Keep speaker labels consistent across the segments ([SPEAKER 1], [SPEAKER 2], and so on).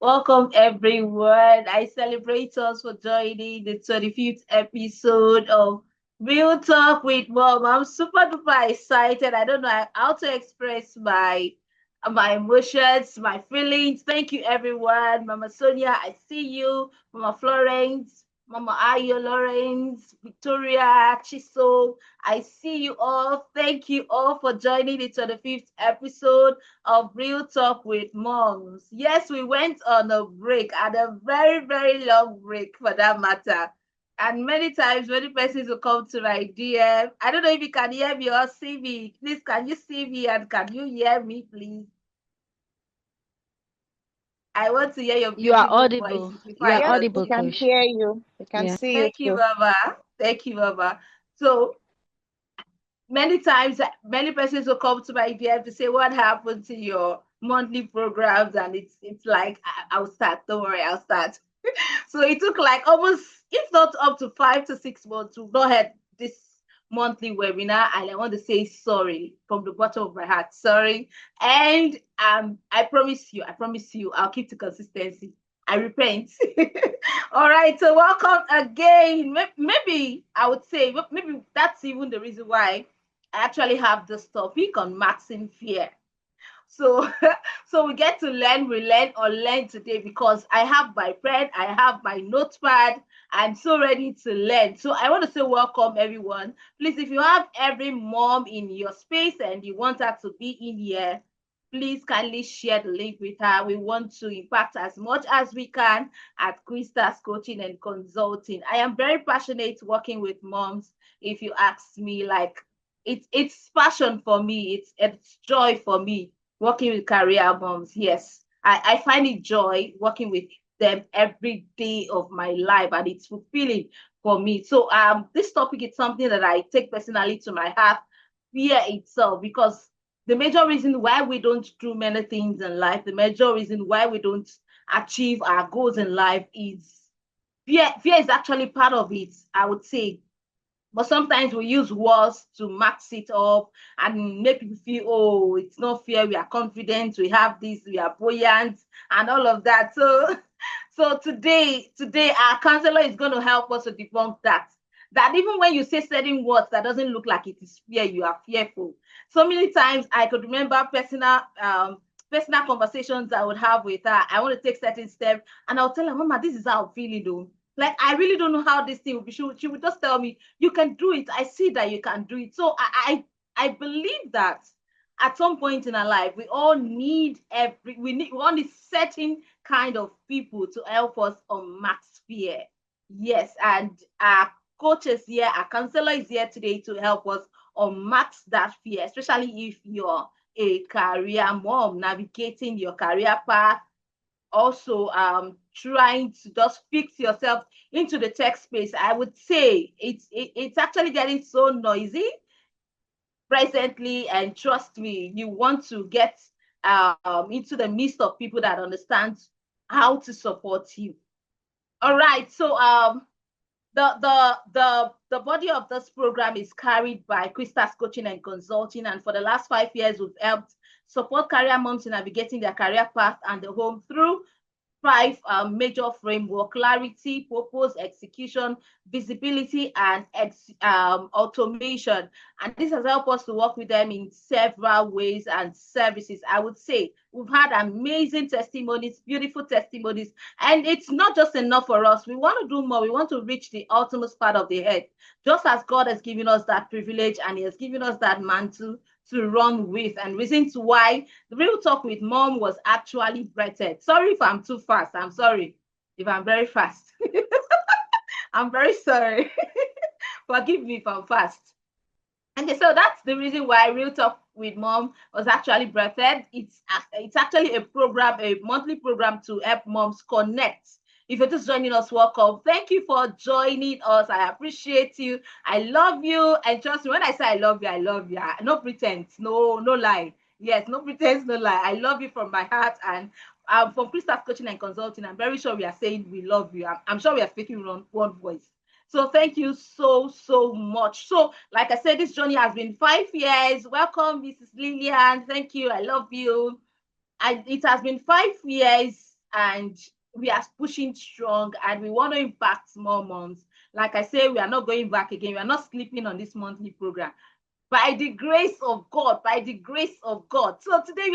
[SPEAKER 1] Welcome, everyone. I celebrate us for joining the 25th episode of Real Talk with Mom. I'm super duper excited. I don't know how to express my emotions, my feelings. Thank you, everyone. Mama Sonia, I see you. Mama Florence, Mama Ayo Lawrence, Victoria, Chiso. I see you all. Thank you all for joining the 25th episode of Real Talk with Moms. Yes, we went on a break, and a very, very long break for that matter. And many times, many persons will come to my DM. I don't know if you can hear me or see me. Please, can you see me and can you hear me, please? I want to hear your
[SPEAKER 2] You are
[SPEAKER 1] beautiful
[SPEAKER 2] audible.
[SPEAKER 1] voices before
[SPEAKER 2] You
[SPEAKER 1] I
[SPEAKER 2] are
[SPEAKER 3] Yes, we
[SPEAKER 2] audible,
[SPEAKER 3] can
[SPEAKER 1] continue.
[SPEAKER 2] Coach.
[SPEAKER 3] hear you. We can
[SPEAKER 2] Yeah.
[SPEAKER 3] see you
[SPEAKER 1] Thank you,
[SPEAKER 3] too.
[SPEAKER 1] Baba. Thank you, Baba. So, many times many persons will come to my DM to say what happened to your monthly programs, and it's like I'll start, don't worry, I'll start. So it took like almost, if not up to 5 to 6 months to go ahead this monthly webinar, and I want to say sorry from the bottom of my heart, sorry. And I promise you I'll keep the consistency. I repent. All right, so welcome again. Maybe I would say maybe that's even the reason why I actually have this topic on maxing fear. So, so we get to learn, learn today because I have my pen, I have my notepad. I'm so ready to learn. So I want to say welcome, everyone. Please, if you have every mom in your space and you want her to be in here, please kindly share the link with her. We want to impact as much as we can at Krista's Coaching and Consulting. I am very passionate working with moms. If you ask me, like it's passion for me. It's joy for me working with career moms. Yes, I find it joy working with them every day of my life, and it's fulfilling for me. So this topic is something that I take personally to my heart, fear itself, because the major reason why we don't do many things in life, the major reason why we don't achieve our goals in life is fear. Fear is actually part of it, I would say. But sometimes we use words to max it up and make people feel, oh, it's not fair. We are confident. We have this. We are buoyant, and all of that. So, so today, our counselor is going to help us to debunk that. That even when you say certain words that doesn't look like it is fear, you are fearful. So many times I could remember personal conversations I would have with her. I want to take certain steps, and I'll tell her, Mama, this is how I'm feeling, though. Like, I really don't know how this thing will be. She would just tell me, you can do it. I see that you can do it. So I believe that at some point in our life, we all need we all need certain kind of people to help us unmax fear. Yes, and our coaches here, our counselor is here today to help us unmax that fear, especially if you're a career mom navigating your career path, also trying to just fix yourself into the tech space. I would say it's actually getting so noisy presently, and trust me, you want to get into the midst of people that understand how to support you. All right, so the body of this program is carried by Krista's Coaching and Consulting, and for the last 5 years, we've helped support career moms in navigating their career path and the home through five major framework: clarity, purpose, execution, visibility, and automation. And this has helped us to work with them in several ways and services. I would say we've had amazing testimonies, beautiful testimonies, and it's not just enough for us. We want to do more. We want to reach the ultimate part of the head, just as God has given us that privilege and He has given us that mantle to run with, and reasons why the Real Talk with Mom was actually breathed. Sorry if I'm too fast. I'm sorry if I'm very fast. I'm very sorry. Forgive me if I'm fast. Okay, so that's the reason why Real Talk with Mom was actually breathed. It's actually a program, a monthly program to help moms connect. If you're just joining us, welcome. Thank you for joining us. I appreciate you. I love you. And trust me, when I say I love you, I love you. No pretense, no lie. Yes, no pretense, no lie. I love you from my heart. And from Krista's Coaching and Consulting, I'm very sure we are saying we love you. I'm sure we are speaking one voice. So thank you so much. So, like I said, this journey has been 5 years. Welcome, Mrs. Lillian. Thank you. I love you. It has been 5 years. and we are pushing strong, and we want to impact more months. Like I say, we are not going back again. We are not sleeping on this monthly program. By the grace of God, by the grace of God. So today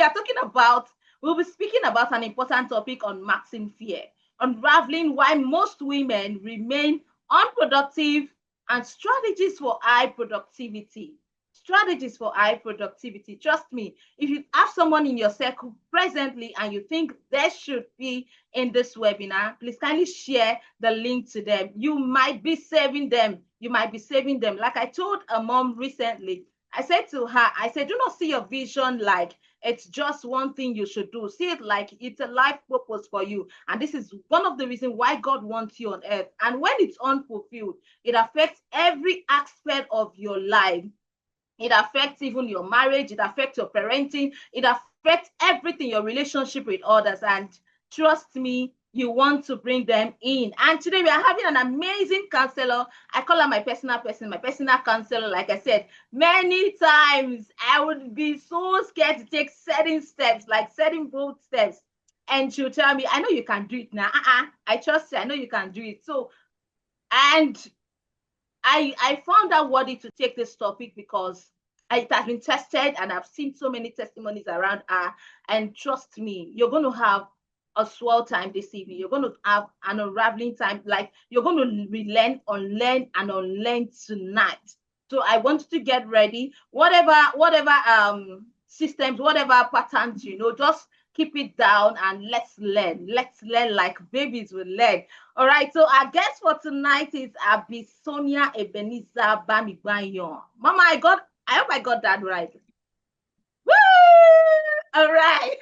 [SPEAKER 1] we'll be speaking about an important topic on maxing fear, unraveling why most women remain unproductive and strategies for high productivity. Strategies for high productivity. Trust me, if you have someone in your circle presently and you think they should be in this webinar, please kindly share the link to them. You might be saving them. You might be saving them. Like I told a mom recently, I said to her, I said, do not see your vision like it's just one thing you should do. See it like it's a life purpose for you. And this is one of the reasons why God wants you on earth. And when it's unfulfilled, it affects every aspect of your life. It affects even your marriage. It affects your parenting. It affects everything, your relationship with others. And trust me, you want to bring them in. And today we are having an amazing counselor. I call her my personal person, my personal counselor. Like I said, many times I would be so scared to take certain steps, like certain bold steps. And she'll tell me, I know you can do it now. I trust you. I know you can do it. So, and I found out worthy to take this topic because it has been tested and I've seen so many testimonies around her. And trust me, you're going to have a swell time this evening. You're going to have an unraveling time. Like you're going to relearn, unlearn, and unlearn tonight. So I want you to get ready. Whatever systems, whatever patterns, just keep it down and let's learn. Let's learn like babies will learn. All right, so our guest for tonight is Abisonia Ebenezer Bamigbanyon. Mama, I hope I got that right. Woo! All right.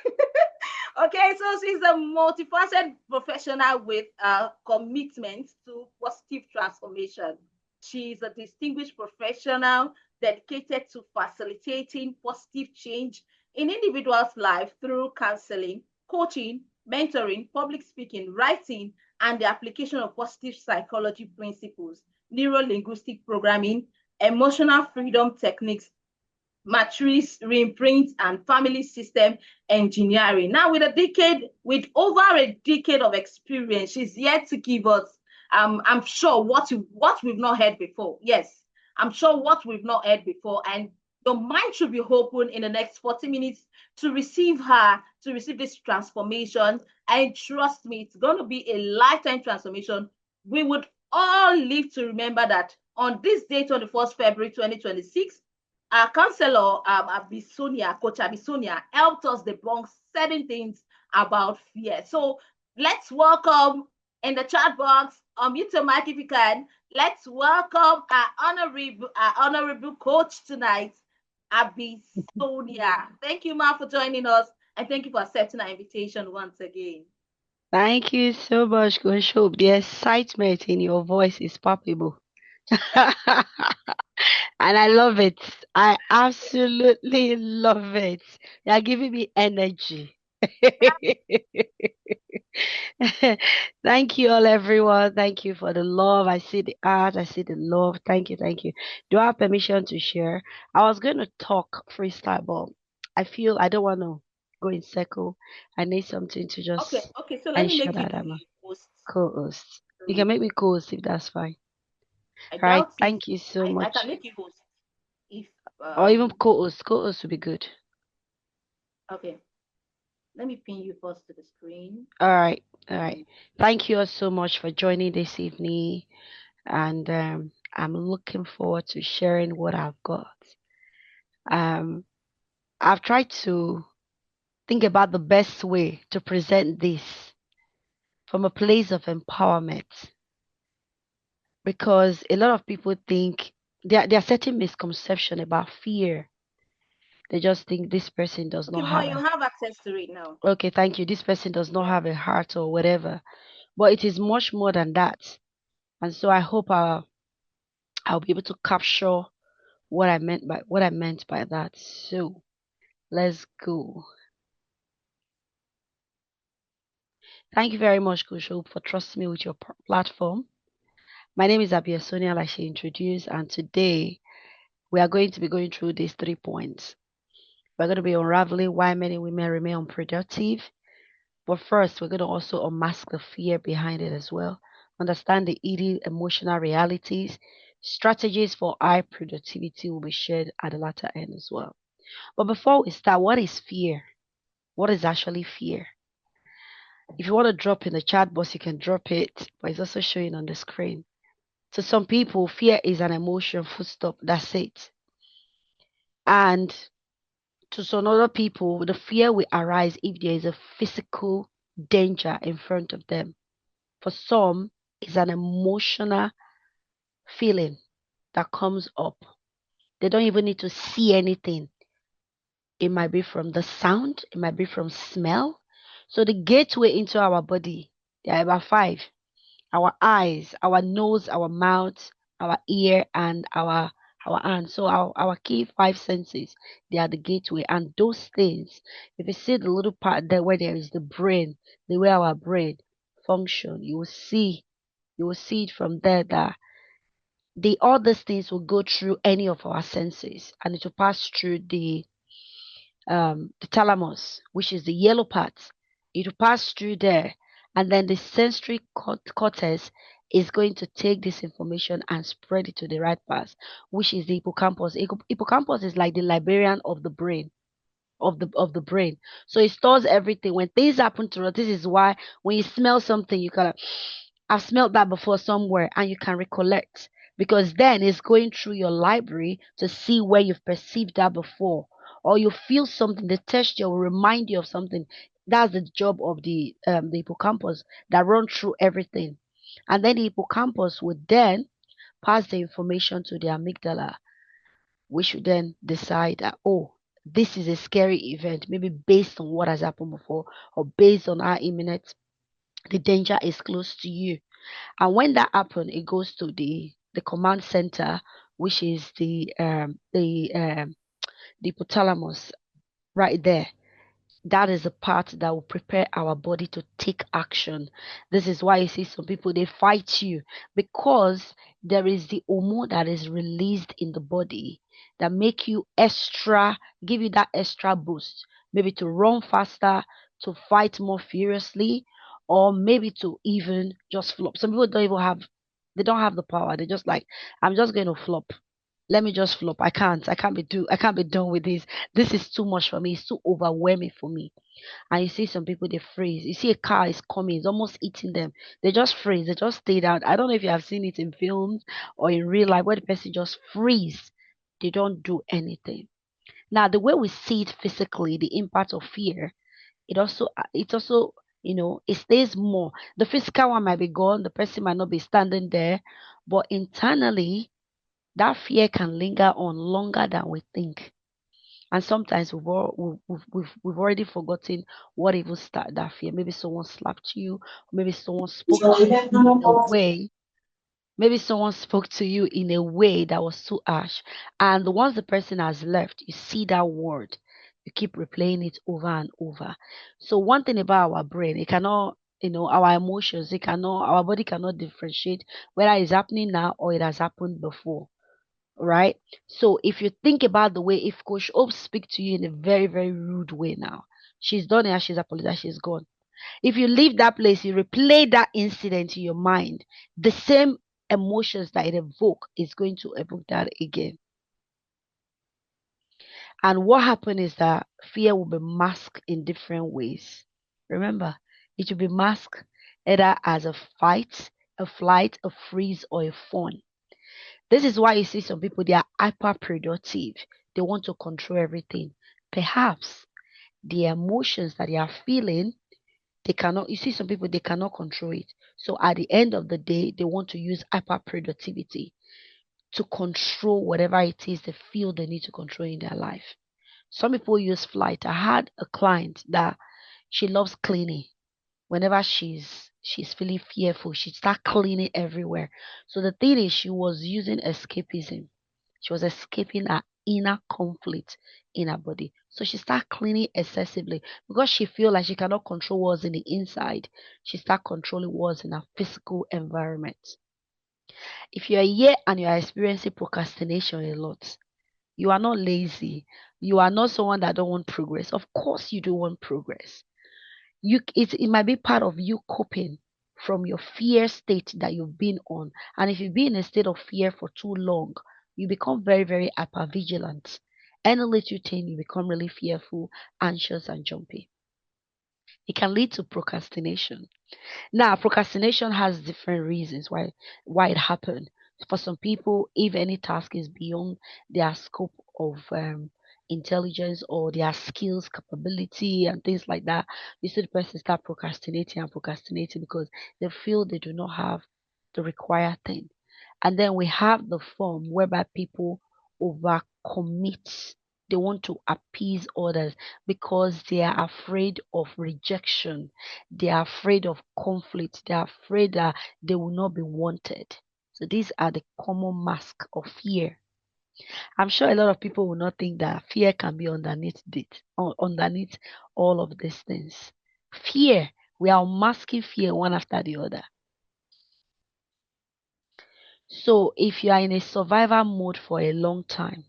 [SPEAKER 1] Okay, so she's a multifaceted professional with a commitment to positive transformation. She's a distinguished professional dedicated to facilitating positive change in individuals' life through counseling, coaching, mentoring, public speaking, writing, and the application of positive psychology principles, neuro-linguistic programming, emotional freedom techniques, matrix reimprint, and family system engineering. Now, with over a decade of experience, she's yet to give us, I'm sure what we've not heard before. Yes, I'm sure what we've not heard before, and your mind should be open in the next 40 minutes to receive this transformation. And trust me, it's going to be a lifetime transformation. We would all live to remember that on this day, 21st February 2026, our counselor, Coach Abisonia, helped us debunk certain things about fear. So let's welcome in the chat box, unmute your mic if you can. Let's welcome our honorable coach tonight, Abisonia. Thank you, Ma, for joining us, and thank you for accepting our invitation once again.
[SPEAKER 2] Thank you so much, Coach Hope. The excitement in your voice is palpable. And I love it. I absolutely love it. You're giving me energy. Thank you all, everyone. Thank you for the love. I see the art. I see the love. Thank you. Thank you. Do I have permission to share? I was going to talk freestyle, but I feel I don't want to go in circle. I need something to just
[SPEAKER 1] Okay. So let me
[SPEAKER 2] ensure
[SPEAKER 1] make you
[SPEAKER 2] that
[SPEAKER 1] the
[SPEAKER 2] I'm a
[SPEAKER 1] host.
[SPEAKER 2] co-host. You can make me co-host if that's fine.
[SPEAKER 1] I
[SPEAKER 2] All right.
[SPEAKER 1] doubt it.
[SPEAKER 2] Thank you so
[SPEAKER 1] I can
[SPEAKER 2] much.
[SPEAKER 1] make you host if
[SPEAKER 2] Or even co-host. Co-host would be good.
[SPEAKER 1] okay. Let me pin you first to the screen.
[SPEAKER 2] All right. All right. Thank you all so much for joining this evening. And I'm looking forward to sharing what I've got. Um, I've tried to think about the best way to present this from a place of empowerment because a lot of people think there are certain misconception about fear. They just think this person does
[SPEAKER 1] Okay,
[SPEAKER 2] not
[SPEAKER 1] Ma,
[SPEAKER 2] have
[SPEAKER 1] you
[SPEAKER 2] a
[SPEAKER 1] have access to it now.
[SPEAKER 2] okay, thank you. This person does not
[SPEAKER 1] Yeah.
[SPEAKER 2] have a heart or whatever. But it is much more than that. And so I hope I'll be able to capture what I meant by that. So let's go. Thank you very much, Kusho, for trusting me with your platform. My name is Abia Sonia, like she introduced, and today we are going to be going through these 3 points. We're going to be unraveling why many women remain unproductive. But first, we're going to also unmask the fear behind it as well. Understand the eating emotional realities. Strategies for high productivity will be shared at the latter end as well. But before we start, what is fear? What is actually fear? If you want to drop in the chat box, you can drop it, but it's also showing on the screen. To some people, fear is an emotion, full stop, that's it. And to some other people, the fear will arise if there is a physical danger in front of them. For some, it's an emotional feeling that comes up. They don't even need to see anything. It might be from the sound, it might be from smell. So the gateway into our body, there are about five: our eyes, our nose, our mouth, our ear, and our hand. So our key five senses, they are the gateway. And those things, if you see the little part there where there is the brain, the way our brain function, you will see it from there that the all these things will go through any of our senses and it will pass through the thalamus, which is the yellow part. It will pass through there, and then the sensory cortex is going to take this information and spread it to the right part, which is the hippocampus. Hippocampus is like the librarian of the brain. Of the brain, so it stores everything. When things happen to us, this is why when you smell something, you can, I've smelled that before somewhere, and you can recollect because then it's going through your library to see where you've perceived that before, or you feel something, the texture will remind you of something. That's the job of the hippocampus that run through everything, and then the hippocampus would then pass the information to the amygdala, which should then decide that, oh, this is a scary event, maybe based on what has happened before or based on how imminent the danger is close to you. And when that happens, it goes to the command center, which is the hypothalamus right there. That is the part that will prepare our body to take action. This is why you see some people, they fight you because there is the hormone that is released in the body that make you extra, give you that extra boost, maybe to run faster, to fight more furiously, or maybe to even just flop. Some people don't even have, they don't have the power. They just like, I'm just going to flop. Let me just flop. I can't be done with this. This is too much for me. It's too overwhelming for me. And you see some people, they freeze. You see a car is coming, it's almost eating them. They just freeze. They just stay down. I don't know if you have seen it in films or in real life where the person just freeze. They don't do anything. Now, the way we see it physically, the impact of fear, it also it stays more. The physical one might be gone. The person might not be standing there, but internally that fear can linger on longer than we think. And sometimes we've already forgotten what even started that fear. Maybe someone slapped you, or maybe someone spoke to you in a way. Maybe someone spoke to you in a way that was too harsh. And once the person has left, you see that word. You keep replaying it over and over. So one thing about our brain, it cannot, our emotions, our body cannot differentiate whether it's happening now or it has happened before, right? So if you think about the way if Coach Hope speak to you in a very, very rude way now, she's done it and she's apologized, she's gone. If you leave that place, you replay that incident in your mind, the same emotions that it evoke is going to evoke that again. And what happened is that fear will be masked in different ways. Remember, it will be masked either as a fight, a flight, a freeze, or a fawn. This is why you see some people, they are hyper productive. They want to control everything. Perhaps the emotions that they are feeling, they cannot, you see some people, they cannot control it. So at the end of the day, they want to use hyper productivity to control whatever it is they feel they need to control in their life. Some people use flight. I had a client that she loves cleaning. Whenever she's feeling fearful, she start cleaning everywhere. So the thing is, she was using escapism. She was escaping her inner conflict in her body. So she started cleaning excessively because she feel like she cannot control what's in the inside. She start controlling what's in her physical environment. If you are here and you are experiencing procrastination a lot, you are not lazy. You are not someone that don't want progress. Of course you do want progress. It might be part of you coping from your fear state that you've been on. And if you've been in a state of fear for too long, you become very, very hypervigilant. Any little thing, you become really fearful, anxious, and jumpy. It can lead to procrastination. Now, procrastination has different reasons why it happened. For some people, if any task is beyond their scope of intelligence or their skills, capability, and things like that, you see the person start procrastinating and procrastinating because they feel they do not have the required thing. And then we have the form whereby people overcommit. They want to appease others because they are afraid of rejection. They are afraid of conflict. They are afraid that they will not be wanted. So these are the common mask of fear. I'm sure a lot of people will not think that fear can be underneath it, or underneath all of these things. Fear, we are masking fear one after the other. So if you are in a survival mode for a long time,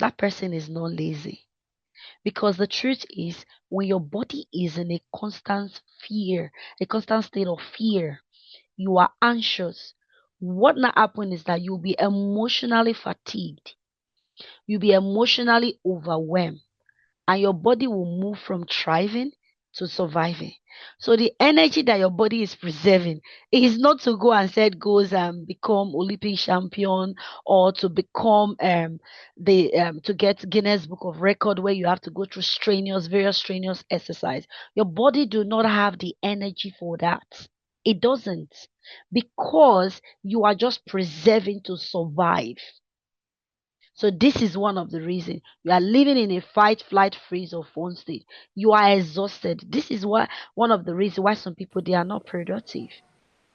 [SPEAKER 2] that person is not lazy. Because the truth is, when your body is in a constant fear, a constant state of fear, you are anxious. What now happen is that you'll be emotionally fatigued. You'll be emotionally overwhelmed, and your body will move from thriving to surviving. So the energy that your body is preserving is not to go and set goals and become Olympic champion, or to become the to get Guinness Book of Record where you have to go through various strenuous exercise. Your body do not have the energy for that. It doesn't, because you are just preserving to survive. So this is one of the reasons you are living in a fight, flight, freeze, or fawn state. You are exhausted. This is why one of the reasons why some people, they are not productive.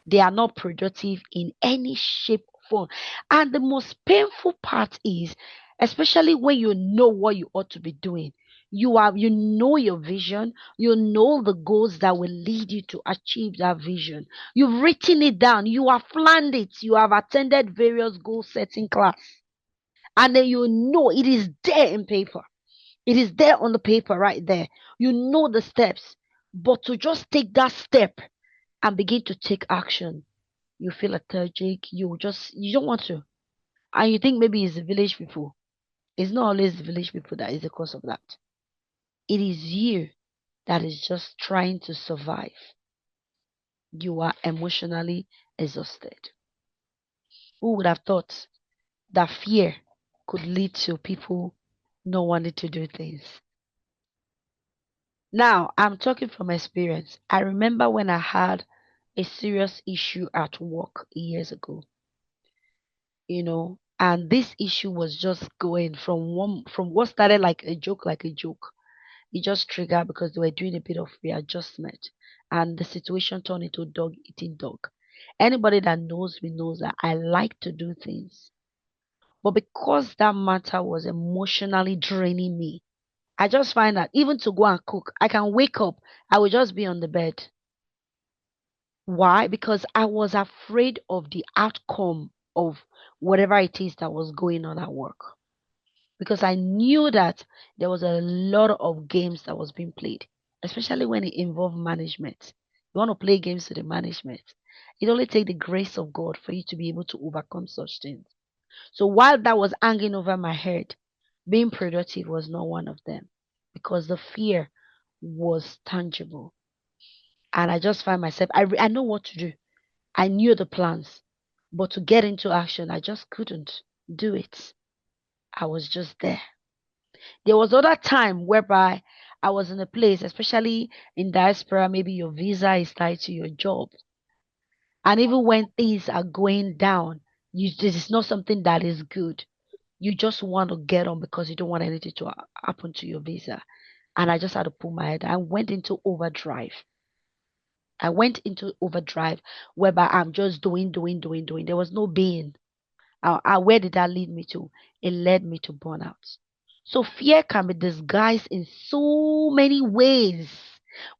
[SPEAKER 2] They are not productive in any shape or form. And the most painful part is, especially when you know what you ought to be doing. You know your vision, you know the goals that will lead you to achieve that vision. You've written it down, you have planned it, you have attended various goal setting class, and then you know it is there in paper. It is there on the paper right there. You know the steps. But to just take that step and begin to take action, you feel lethargic. You don't want to. And you think maybe it's the village people. It's not always the village people that is the cause of that. It is you that is just trying to survive. You are emotionally exhausted. Who would have thought that fear could lead to people not wanting to do things? Now, I'm talking from experience. I remember when I had a serious issue at work years ago, and this issue was just going from what started like a joke. It just triggered because they were doing a bit of readjustment, and the situation turned into dog eating dog. Anybody that knows me knows that I like to do things. But because that matter was emotionally draining me, I just find that even to go and cook, I can wake up, I will just be on the bed. Why? Because I was afraid of the outcome of whatever it is that was going on at work. Because I knew that there was a lot of games that was being played, especially when it involved management. You want to play games with the management. It only takes the grace of God for you to be able to overcome such things. So while that was hanging over my head, being productive was not one of them, because the fear was tangible. And I just find myself, I know what to do. I knew the plans, but to get into action, I just couldn't do it. I was just there. There was other time whereby I was in a place, especially in diaspora, maybe your visa is tied to your job. And even when things are going down, this is not something that is good. You just want to get on because you don't want anything to happen to your visa. And I just had to pull my head. I went into overdrive. Whereby I'm just doing, doing, doing, doing. There was no being. Where did that lead me to? It led me to burnout. So fear can be disguised in so many ways.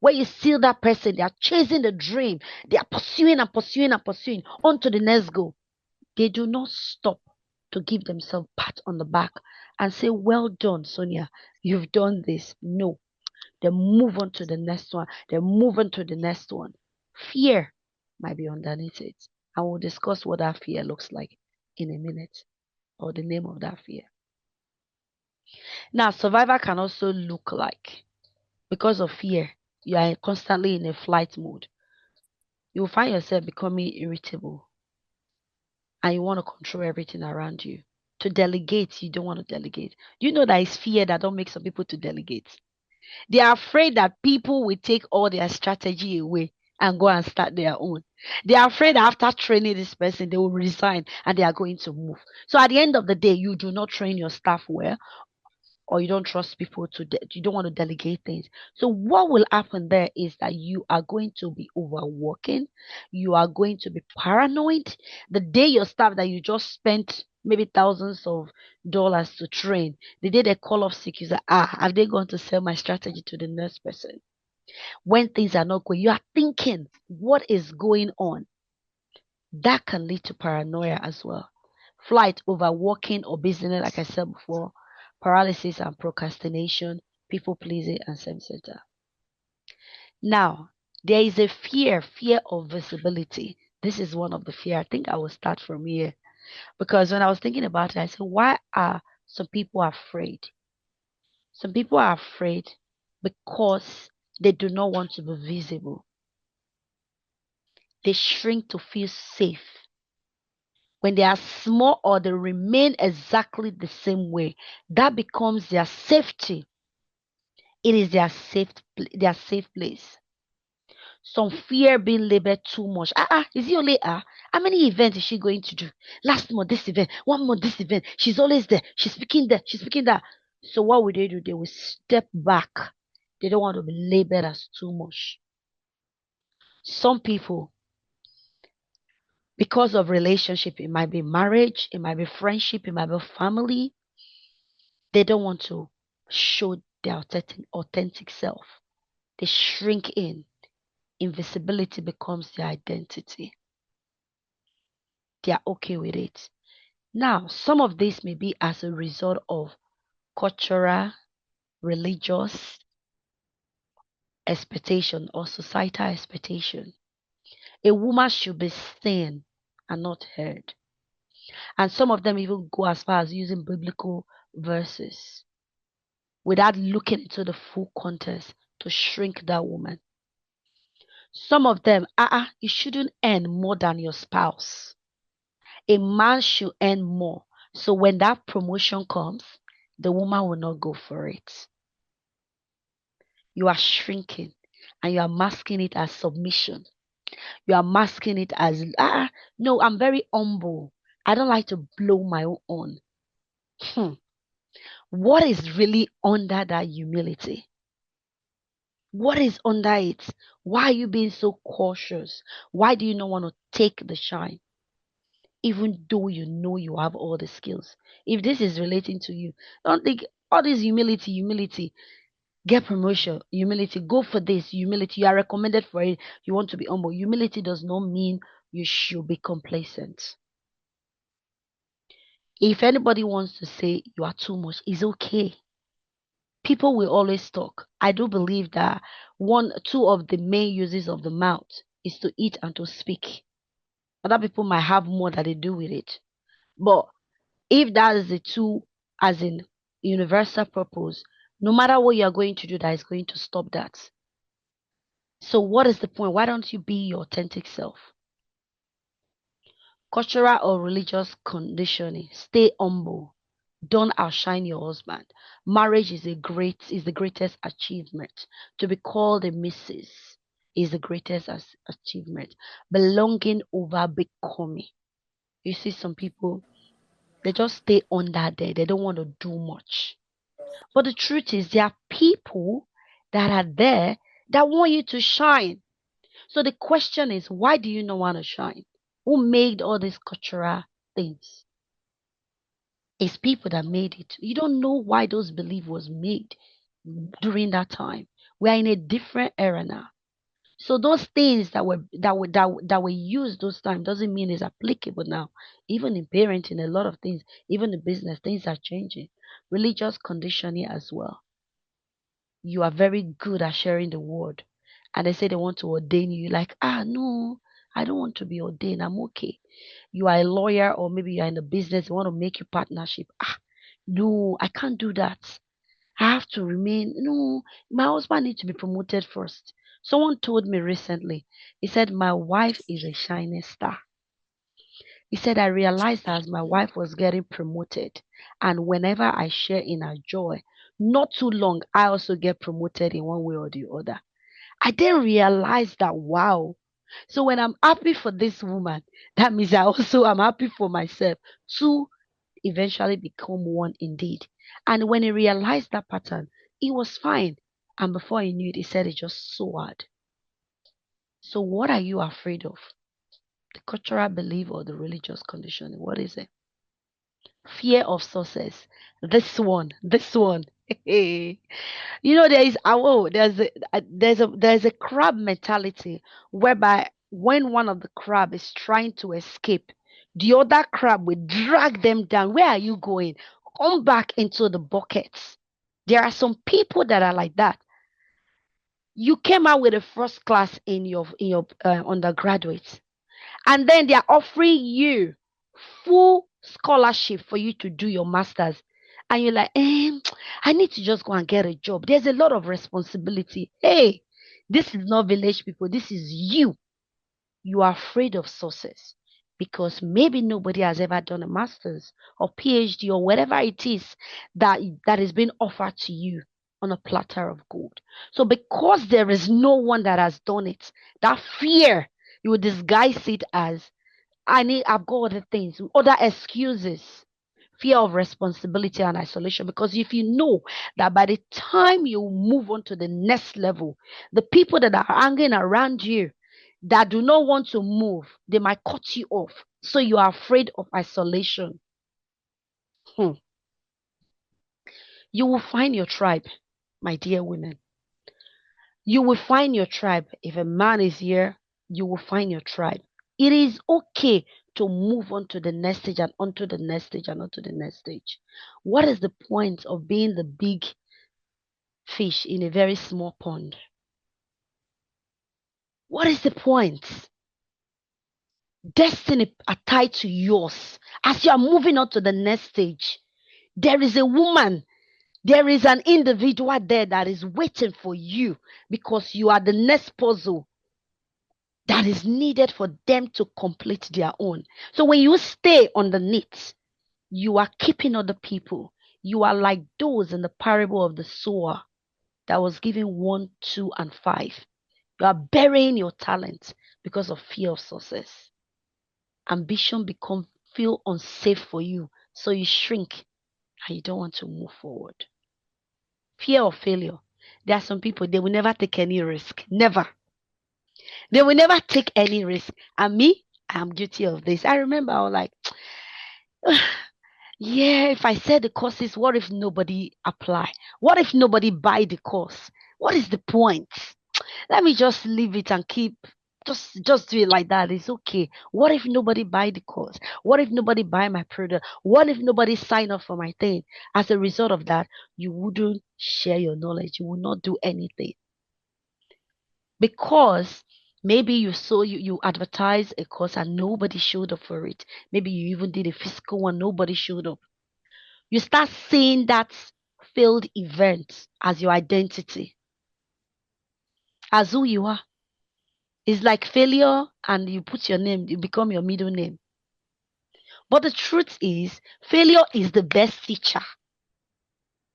[SPEAKER 2] Where you see that person, they are chasing the dream, they are pursuing and pursuing and pursuing on to the next goal. They do not stop to give themselves pat on the back and say, "Well done, Sonia, you've done this." No, Then move on to the next one. Then move on to the next one. Fear might be underneath it. And we'll discuss what that fear looks like in a minute, or the name of that fear. Now, survivor can also look like, because of fear, you are constantly in a flight mode. You will find yourself becoming irritable and you want to control everything around you. To delegate, you don't want to delegate. Do you know that it's fear that don't make some people to delegate? They are afraid that people will take all their strategy away and go and start their own. They are afraid that after training this person, they will resign and they are going to move. So at the end of the day, you do not train your staff well, or you don't trust people you don't want to delegate things. So what will happen there is that you are going to be overworking, you are going to be paranoid. The day your staff that you just spent maybe thousands of dollars to train, the day they call off sick, you say, have they gone to sell my strategy to the next person? When things are not going, you are thinking, what is going on? That can lead to paranoia as well. Flight, overworking, or busyness, like I said before, paralysis and procrastination, people pleasing, and self center. Now, there is a fear of visibility. This is one of the fear. I think I will start from here because when I was thinking about it, I said, why are some people afraid? Some people are afraid because they do not want to be visible. They shrink to feel safe. When they are small or they remain exactly the same way, that becomes their safety. It is their safe place. Some fear being labeled too much. Is it only how many events is she going to do? Last month this event, 1 month this event. She's always there. She's speaking there. She's speaking there. So what would they do? They will step back. They don't want to be labeled as too much. Some people, because of relationship, it might be marriage, it might be friendship, it might be family, they don't want to show their authentic self. They shrink in. Invisibility becomes their identity. They are okay with it. Now, some of this may be as a result of cultural, religious expectation or societal expectation. A woman should be seen and not heard. And some of them even go as far as using biblical verses without looking into the full context to shrink that woman. Some of them, you shouldn't earn more than your spouse. A man should earn more. So when that promotion comes, the woman will not go for it. You are shrinking and you are masking it as submission. You are masking it as, no, I'm very humble. I don't like to blow my own. Hmm. What is really under that humility? What is under it? Why are you being so cautious? Why do you not want to take the shine? Even though you know you have all the skills. If this is relating to you, don't think all this humility, get promotion, humility, go for this, humility, you are recommended for it, you want to be humble. Humility does not mean you should be complacent. If anybody wants to say you are too much, it's okay. People will always talk. I do believe that two of the main uses of the mouth is to eat and to speak. Other people might have more that they do with it. But if that is the two, as in universal purpose, no matter what you are going to do, that is going to stop that. So what is the point? Why don't you be your authentic self? Cultural or religious conditioning. Stay humble. Don't outshine your husband. Marriage is the greatest achievement. To be called a Mrs. is the greatest achievement. Belonging over becoming. You see some people, they just stay under there. They don't want to do much. But the truth is, there are people that are there that want you to shine. So the question is, why do you not want to shine? Who made all these cultural things? It's people that made it. You don't know why those beliefs was made during that time. We are in a different era now. So those things that were used those times doesn't mean it's applicable now. Even in parenting, a lot of things, even in business, things are changing. Religious conditioning as well. you are very good at sharing the word, and they say they want to ordain you, you're like, no, I don't want to be ordained. I'm okay. You are a lawyer, or maybe you are in a business, they want to make you partnership. No, I can't do that. I have to remain. No, my husband needs to be promoted first. Someone told me recently, he said, my wife is a shining star. He said, I realized as my wife was getting promoted, and whenever I share in her joy, not too long, I also get promoted in one way or the other. I didn't realize that, wow. So when I'm happy for this woman, that means I also am happy for myself. Two eventually become one indeed. And when he realized that pattern, he was fine. And before he knew it, he said it just soared. So what are you afraid of? The cultural belief or the religious conditioning? What is it? Fear of success. This one. You know, there is there's a crab mentality whereby when one of the crab is trying to escape, the other crab will drag them down. Where are you going? Come back into the buckets. There are some people that are like that. You came out with a first class in your undergraduate, and then they are offering you full scholarship for you to do your masters, and you're like, I need to just go and get a job. There's a lot of responsibility. Hey, this is not village people, this is you. You are afraid of success because maybe nobody has ever done a master's or PhD or whatever it is that is being offered to you on a platter of gold. So because there is no one that has done it, that fear, you will disguise it as, I've got other things, other excuses, fear of responsibility and isolation. Because if you know that by the time you move on to the next level, the people that are hanging around you that do not want to move, they might cut you off. So you are afraid of isolation. Hmm. You will find your tribe, my dear women. You will find your tribe. If a man is here, you will find your tribe. It is okay to move on to the next stage and onto the next stage and onto the next stage. What is the point of being the big fish in a very small pond? What is the point? Destiny are tied to yours. As you are moving on to the next stage, there is a woman, there is an individual there that is waiting for you because you are the next puzzle that is needed for them to complete their own. So when you stay underneath, you are keeping other people. You are like those in the parable of the sower that was given one, two, and five. You are burying your talent because of fear of success. Ambition become feel unsafe for you, so you shrink and you don't want to move forward. Fear of failure. There are some people, they will never take any risk. Never. They will never take any risk. And me, I am guilty of this. I remember I was like, yeah, if I said the courses, what if nobody apply? What if nobody buy the course? What is the point? Let me just leave it and keep just do it like that. It's okay. What if nobody buy the course? What if nobody buy my product? What if nobody sign up for my thing? As a result of that, you wouldn't share your knowledge. You will not do anything because maybe you advertise a course and nobody showed up for it. Maybe you even did a physical one, nobody showed up. You start seeing that failed event as your identity, as who you are. It's like failure and you put your name, you become your middle name. But the truth is, failure is the best teacher.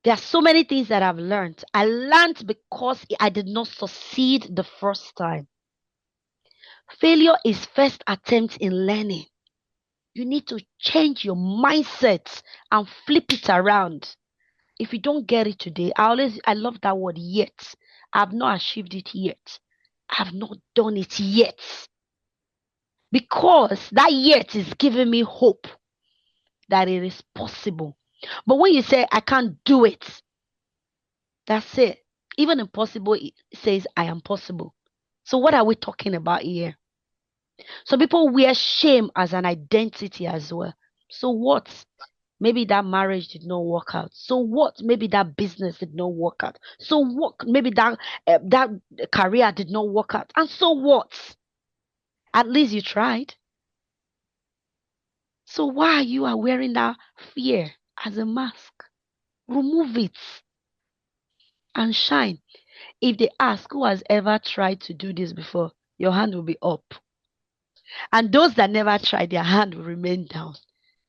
[SPEAKER 2] There are so many things that I've learned. I learned because I did not succeed the first time. Failure is first attempt in learning. You need to change your mindset and flip it around. If you don't get it today, I love that word yet. I've not achieved it yet. I've not done it yet. Because that yet is giving me hope that it is possible. But when you say I can't do it, that's it. Even impossible it says I am possible. So what are we talking about here? Some people wear shame as an identity as well. So what? Maybe that marriage did not work out. So what? Maybe that business did not work out. So what? Maybe that career did not work out. And so what? At least you tried. So why you are wearing that fear as a mask? Remove it and shine. If they ask who has ever tried to do this before, your hand will be up. And those that never tried, their hand will remain down.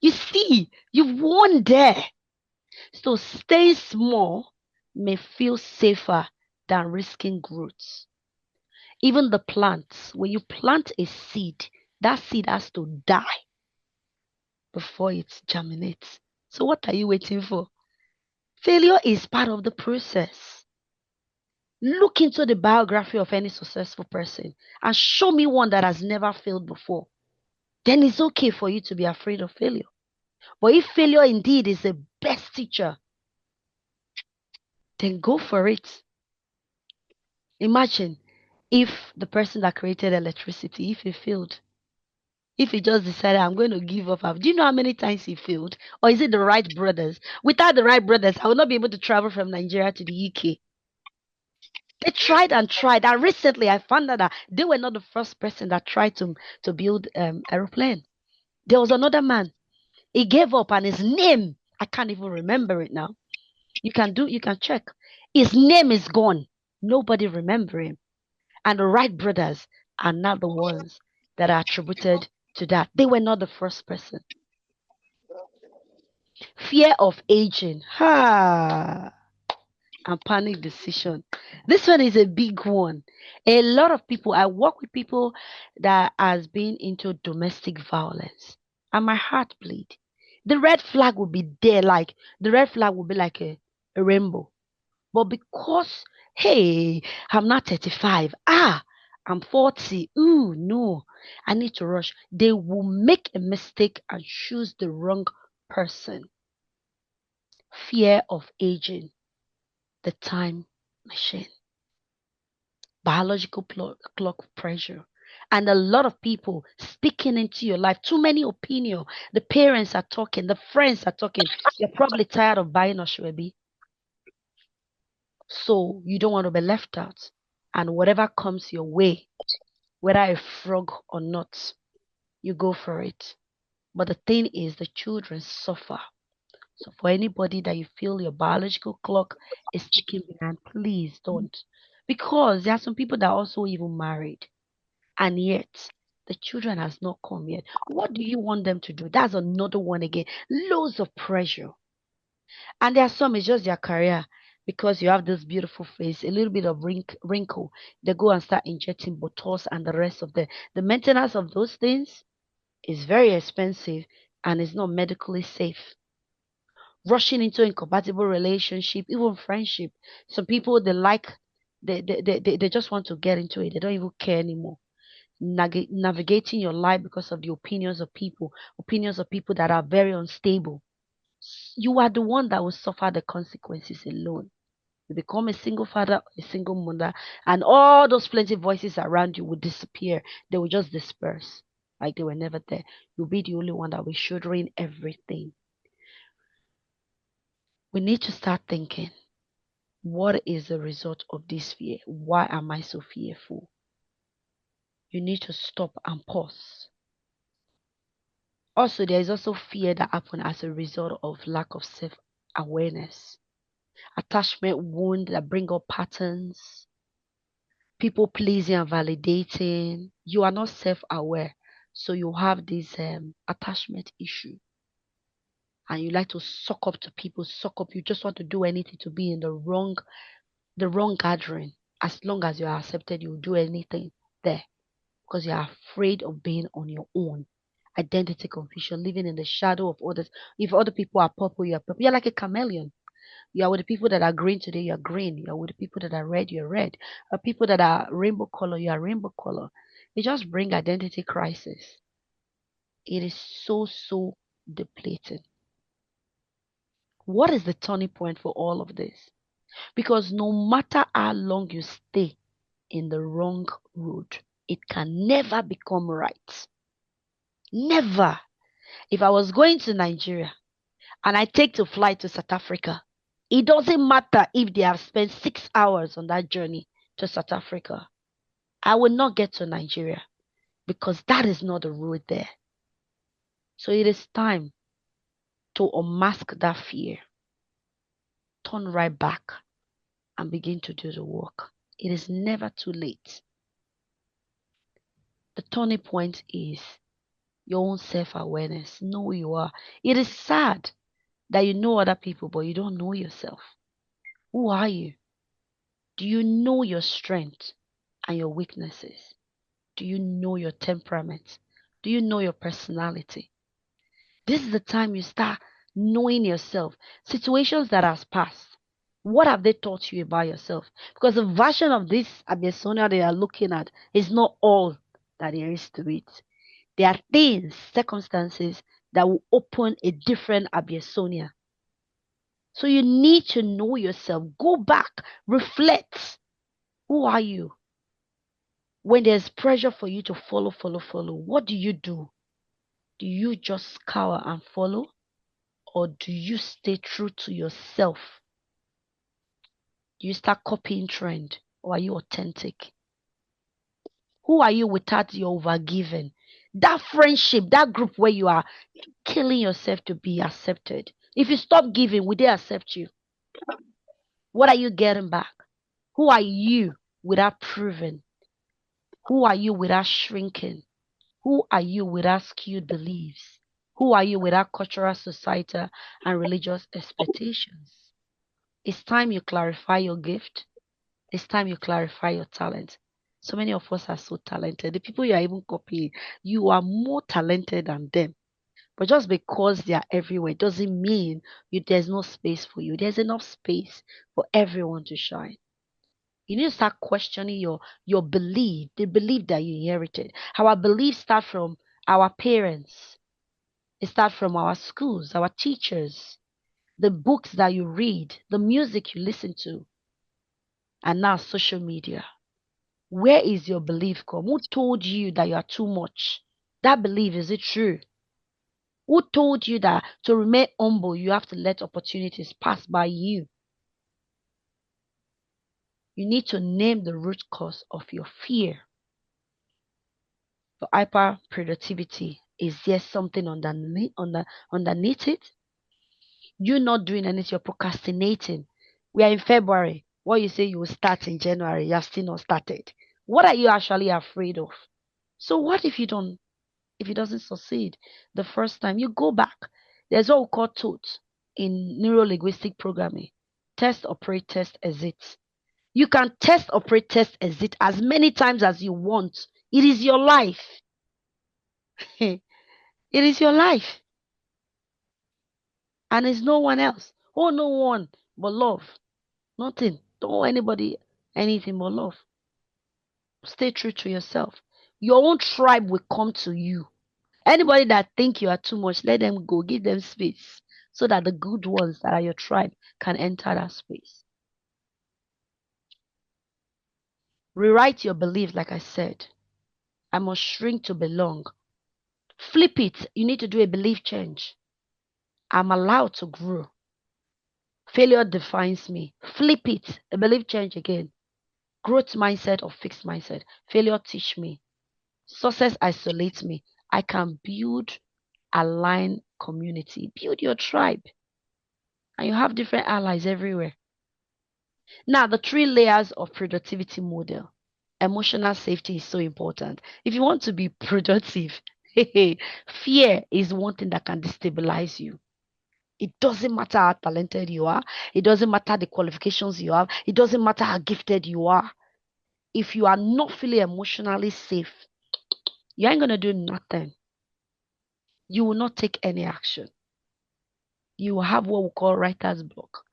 [SPEAKER 2] You see, you've won there. So staying small may feel safer than risking growth. Even the plants, when you plant a seed, that seed has to die before it germinates. So what are you waiting for? Failure is part of the process. Look into the biography of any successful person and show me one that has never failed before. Then it's okay for you to be afraid of failure. But if failure indeed is the best teacher, then go for it. Imagine if the person that created electricity, if he failed, if he just decided, I'm going to give up. Do you know how many times he failed? Or is it the Wright brothers? Without the Wright brothers, I would not be able to travel from Nigeria to the UK. They tried and tried. And recently, I found out that they were not the first person that tried to build aeroplane. There was another man. He gave up, and his name, I can't even remember it now. You can check. His name is gone. Nobody remember him. And the Wright brothers are not the ones that are attributed to that. They were not the first person. Fear of aging. Ha! And panic decision. This one is a big one. A lot of people, I work with people that has been into domestic violence, and my heart bleed. The red flag will be there, like the red flag will be like a rainbow. But because, hey, I'm not 35, I'm 40, ooh, no, I need to rush. They will make a mistake and choose the wrong person. Fear of aging, the time machine, biological clock pressure, and a lot of people speaking into your life. Too many opinion. The parents are talking, the friends are talking. You're probably tired of buying Oshwebi, so you don't want to be left out. And whatever comes your way, whether a frog or not, you go for it. But the thing is, the children suffer. So for anybody that you feel your biological clock is ticking behind, please don't. Because there are some people that are also even married, and yet the children has not come yet. What do you want them to do? That's another one again. Loads of pressure. And there are some, it's just their career. Because you have this beautiful face, a little bit of wrinkle, they go and start injecting Botox and the rest of the maintenance of those things is very expensive and is not medically safe. Rushing into incompatible relationship, even friendship. Some people they like they just want to get into it. They don't even care anymore. Navigating your life because of the opinions of people that are very unstable. You are the one that will suffer the consequences alone. You become a single father, a single mother, and all those plenty voices around you will disappear. They will just disperse like they were never there. You'll be the only one that will shouldering everything. We need to start thinking, what is the result of this fear? Why am I so fearful? You need to stop and pause. Also, there is also fear that happen as a result of lack of self-awareness. Attachment wound that bring up patterns, people pleasing and validating. You are not self-aware, so you have this attachment issue, and you like to suck up to people, suck up. You just want to do anything to be in the wrong gathering. As long as you are accepted, you will do anything there because you are afraid of being on your own. Identity confusion, living in the shadow of others. If other people are purple, you are purple. You're like a chameleon. You are with the people that are green today, you're green. You are with the people that are red, you're red. People that are rainbow color, you are rainbow color. It just bring identity crisis. It is so depleting. What is the turning point for all of this? Because no matter how long you stay in the wrong road, it can never become right. Never. If I was going to Nigeria and I take to fly to South Africa, it doesn't matter if they have spent 6 hours on that journey to South Africa. I will not get to Nigeria because that is not the road there. So it is time to unmask that fear, turn right back, and begin to do the work. It is never too late. The turning point is your own self awareness. Know who you are. It is sad that you know other people, but you don't know yourself. Who are you? Do you know your strengths and your weaknesses? Do you know your temperament? Do you know your personality? This is the time you start knowing yourself. Situations that has passed. What have they taught you about yourself? Because the version of this Abesonia they are looking at is not all that there is to it. There are things, circumstances that will open a different Abesonia. So you need to know yourself. Go back, reflect. Who are you? When there's pressure for you to follow, what do you do? Do you just cower and follow? Or do you stay true to yourself? Do you start copying trend? Or are you authentic? Who are you without your overgiving? That friendship, that group where you are killing yourself to be accepted. If you stop giving, will they accept you? What are you getting back? Who are you without proving? Who are you without shrinking? Who are you without skewed beliefs? Who are you without cultural, societal, and religious expectations? It's time you clarify your gift. It's time you clarify your talent. So many of us are so talented. The people you are even copying, you are more talented than them. But just because they are everywhere doesn't mean there's no space for you. There's enough space for everyone to shine. You need to start questioning your belief, the belief that you inherited. Our beliefs start from our parents. It starts from our schools, our teachers, the books that you read, the music you listen to, and now social media. Where is your belief come? Who told you that you are too much? That belief, is it true? Who told you that to remain humble, you have to let opportunities pass by you? You need to name the root cause of your fear. For hyper productivity, is there something underneath it? You're not doing anything, you're procrastinating. We are in February. What you say you will start in January, you're still not started. What are you actually afraid of? So what if it doesn't succeed the first time? You go back. There's what we call TOTS in neuro-linguistic programming. Test, operate, test, exit. You can test, operate, test, exit as many times as you want. It is your life. It is your life. And it's no one else. Oh, no one but love. Nothing. Don't owe anybody anything but love. Stay true to yourself. Your own tribe will come to you. Anybody that think you are too much, let them go. Give them space so that the good ones that are your tribe can enter that space. Rewrite your belief, like I said. I must shrink to belong. Flip it. You need to do a belief change. I'm allowed to grow. Failure defines me. Flip it. A belief change again. Growth mindset or fixed mindset. Failure teach me. Success isolates me. I can build aligned community. Build your tribe. And you have different allies everywhere. Now, the three layers of productivity model. Emotional safety is so important. If you want to be productive, fear is one thing that can destabilize you. It doesn't matter how talented you are. It doesn't matter the qualifications you have. It doesn't matter how gifted you are. If you are not feeling emotionally safe, you ain't going to do nothing. You will not take any action. You will have what we call writer's block.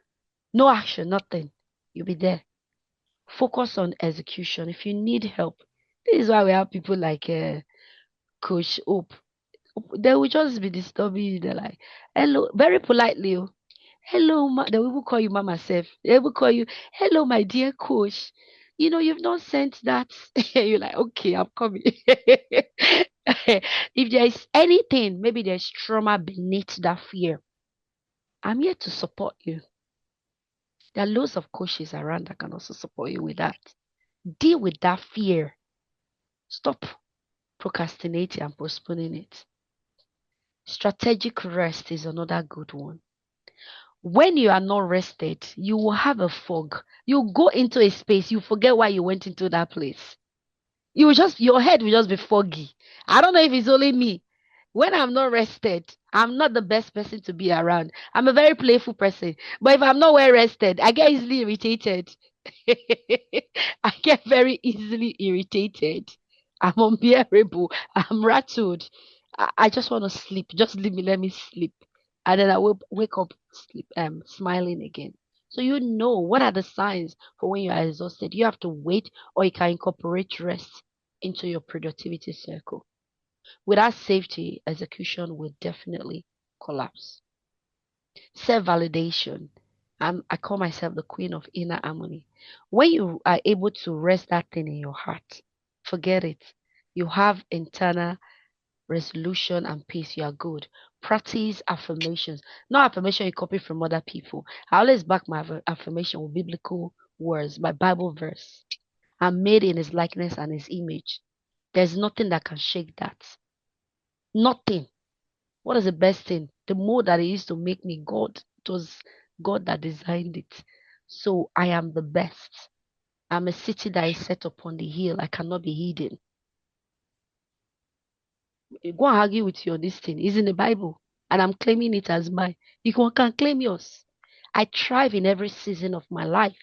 [SPEAKER 2] No action, nothing. You'll be there. Focus on execution. If you need help, this is why we have people like Coach Hope. They will just be disturbing you. They're like, hello, very politely. Oh, hello, they will call you Mama Self. They will call you, hello, my dear coach. You know, you've not sent that. You're like, okay, I'm coming. If there is anything, maybe there's trauma beneath that fear. I'm here to support you. There are loads of coaches around that can also support you with that. Deal with that fear. Stop procrastinating and postponing it. Strategic rest is another good one. When you are not rested, you will have a fog. You go into a space, you forget why you went into that place. You will just, your head will just be foggy. I don't know if it's only me. When I'm not rested, I'm not the best person to be around. I'm a very playful person. But if I'm not well rested, I get easily irritated. I get very easily irritated. I'm unbearable. I'm rattled. I just want to sleep. Just leave me, let me sleep. And then I will wake up sleep smiling again. So you know what are the signs for when you are exhausted. You have to wait, or you can incorporate rest into your productivity circle. Without safety, execution will definitely collapse. Self validation. I call myself the queen of inner harmony. When you are able to rest that thing in your heart, forget it. You have internal resolution and peace. You are good. Practice affirmations. Not affirmation you copy from other people. I always back my affirmation with biblical words, my Bible verse. I'm made in his likeness and his image. There's nothing that can shake that. Nothing. What is the best thing? The more that it is to make me God. It was God that designed it. So I am the best. I'm a city that is set upon the hill. I cannot be hidden. You go and argue with you on this thing. It's in the Bible. And I'm claiming it as mine. Can claim yours. I thrive in every season of my life.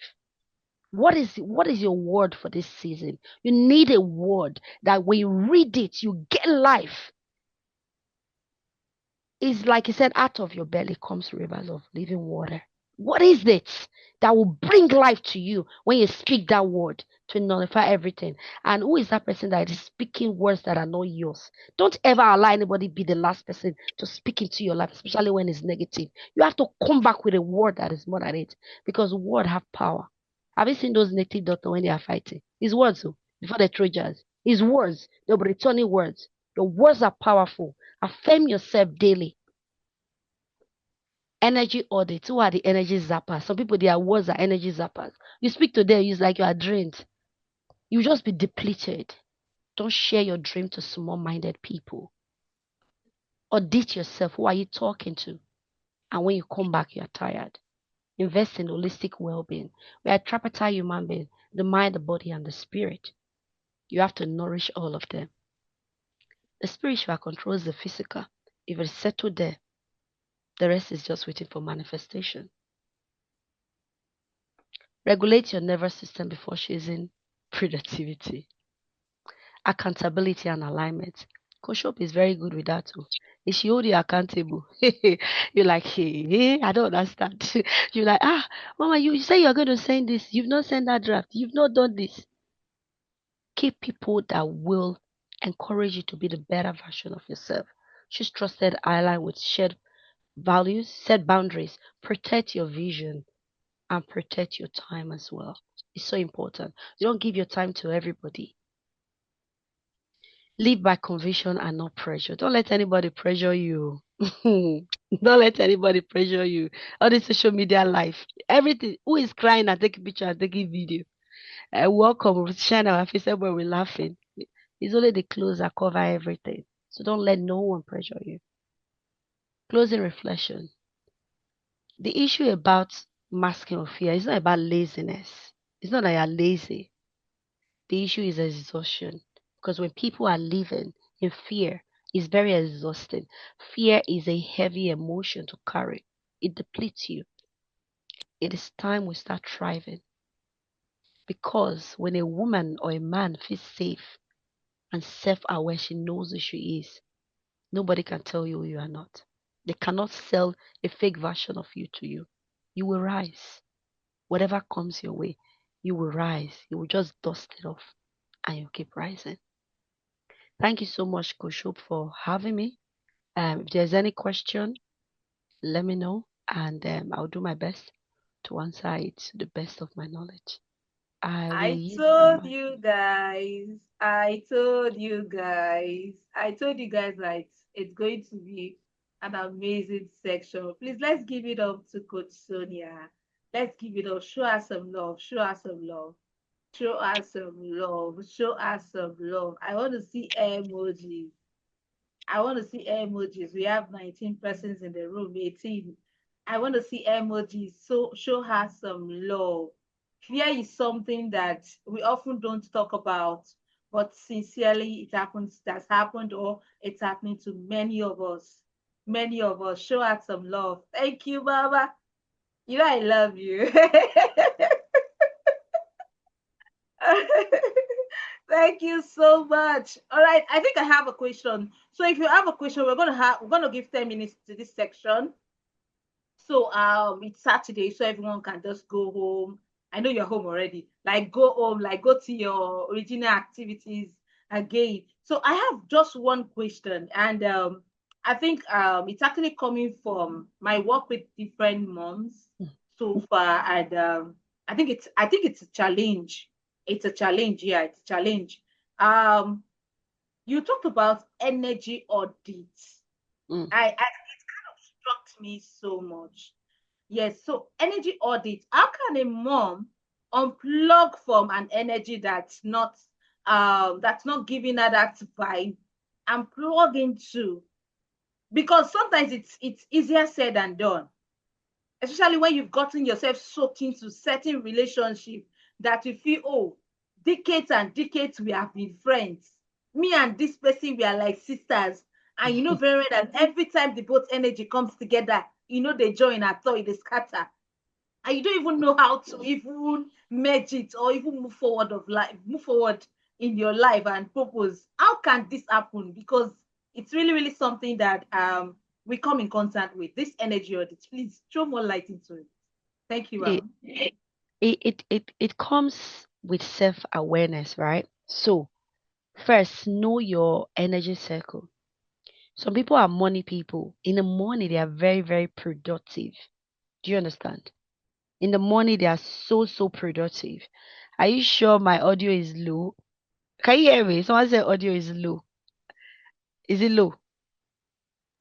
[SPEAKER 2] What is your word for this season? You need a word that when you read it, you get life. It's like he said, out of your belly comes rivers of living water. What is it that will bring life to you when you speak that word to nullify everything? And who is that person that is speaking words that are not yours? Don't ever allow anybody be the last person to speak into your life, especially when it's negative. You have to come back with a word that is more than it, because word have power. Have you seen those native doctors when they are fighting? His words, oh, before the Trojans. His words, they'll be returning words. Your words are powerful. Affirm yourself daily. Energy audits. Who are the energy zappers? Some people, their words are energy zappers. You speak to them, it's like you are drained. You just be depleted. Don't share your dream to small-minded people. Audit yourself. Who are you talking to? And when you come back, you are tired. Invest in holistic well-being. We are tripartite human beings: the mind, the body, and the spirit. You have to nourish all of them. The spiritual controls the physical. If it's settled there, the rest is just waiting for manifestation. Regulate your nervous system before chasing productivity. Accountability and alignment. Coach Hope is very good with that too. If she hold you accountable, you're like, hey, I don't understand. You're like, Mama, you say you're going to send this. You've not sent that draft. You've not done this. Keep people that will encourage you to be the better version of yourself. Choose trusted ally with shared values, set boundaries, protect your vision, and protect your time as well. It's so important. You don't give your time to everybody. Live by conviction and not pressure. Don't let anybody pressure you. Don't let anybody pressure you. All this social media life, everything. Who is crying and taking picture and taking video? Welcome, we shine our face where we're laughing. It's only the clothes that cover everything. So don't let no one pressure you. Closing reflection. The issue about masking of fear is not about laziness. It's not that you're lazy. The issue is exhaustion. Because when people are living in fear, it's very exhausting. Fear is a heavy emotion to carry. It depletes you. It is time we start thriving. Because when a woman or a man feels safe and self-aware, she knows who she is. Nobody can tell you who you are not. They cannot sell a fake version of you to you. You will rise. Whatever comes your way, you will rise. You will just dust it off and you keep rising. Thank you so much, Coach Hope, for having me. If there's any question, let me know, and I'll do my best to answer it to the best of my knowledge. I will
[SPEAKER 1] I
[SPEAKER 2] use my
[SPEAKER 1] told
[SPEAKER 2] mic.
[SPEAKER 1] you guys. I told you guys. I told you guys that it's going to be An amazing section. Please let's give it up to Coach Sonia. Let's give it up. Show us some love. Show us some love. Show us some love. Show us some love. I want to see emojis. I want to see emojis. We have 19 persons in the room, 18. I want to see emojis. So show her some love. Fear is something that we often don't talk about, but sincerely it happens, that's happened, or it's happening to many of us. Many of us. Show her some love. Thank you, Baba. You know I love you. Thank you so much. All right, I think I have a question. So if you have a question, we're gonna give 10 minutes to this section. So it's Saturday, so everyone can just go home. I know you're home already. Like go home, like go to your original activities again. So I have just one question, and I think it's actually coming from my work with different moms so far, and I think it's a challenge. It's a challenge, yeah, it's a challenge. Um, you talked about energy audits.
[SPEAKER 2] Mm,
[SPEAKER 1] I it kind of struck me so much. Yes, so energy audit. How can a mom unplug from an energy that's not giving her that vibe and plug into, because sometimes it's easier said than done, especially when you've gotten yourself soaked into certain relationship that you feel, oh, decades and decades we have been friends. Me and this person, we are like sisters. And you know very well that every time the both energy comes together, they join at all, they scatter. And you don't even know how to even merge it or even move forward in your life and purpose. How can this happen? Because it's really, really something that we come in contact with. This energy audit. Please throw more light into it. Thank you,
[SPEAKER 2] it,
[SPEAKER 1] Mama.
[SPEAKER 2] it comes with self-awareness, right? So first, know your energy circle. Some people are money people. In the morning, they are very, very productive. Do you understand? In the morning, they are so, so productive. Are you sure my audio is low? Can you hear me? Someone said audio is low. Is it low?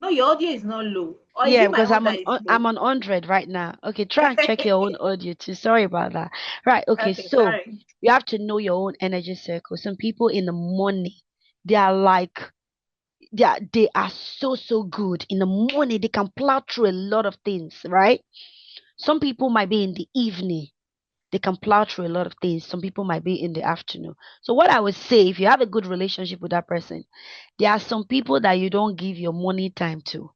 [SPEAKER 1] No, your audio is not low. Or is
[SPEAKER 2] Yeah,
[SPEAKER 1] it my
[SPEAKER 2] because
[SPEAKER 1] own that is
[SPEAKER 2] I'm
[SPEAKER 1] low?
[SPEAKER 2] on 100 right now. Okay, try and check your own audio too. Sorry about that. Right, okay,
[SPEAKER 1] Okay,
[SPEAKER 2] so
[SPEAKER 1] sorry.
[SPEAKER 2] you have to know your own energy circle. Some people in the morning, they are like they are so so good. In the morning, they can plow through a lot of things, right? Some people might be in the evening. They can plow through a lot of things. Some people might be in the afternoon. So what I would say, if you have a good relationship with that person, there are some people that you don't give your money time to.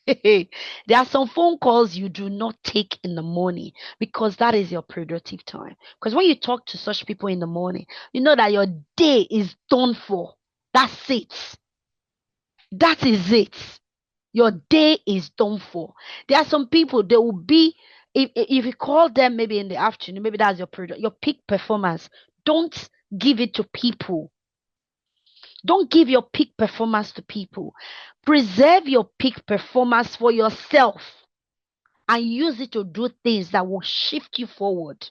[SPEAKER 2] There are some phone calls you do not take in the morning because that is your productive time. Because when you talk to such people in the morning, you know that your day is done for. That's it. That is it. Your day is done for. There are some people, they will be, if you call them maybe in the afternoon, maybe that's your peak performance. Don't give it to people. Don't give your peak performance to people. Preserve your peak performance for yourself and use it to do things that will shift you forward.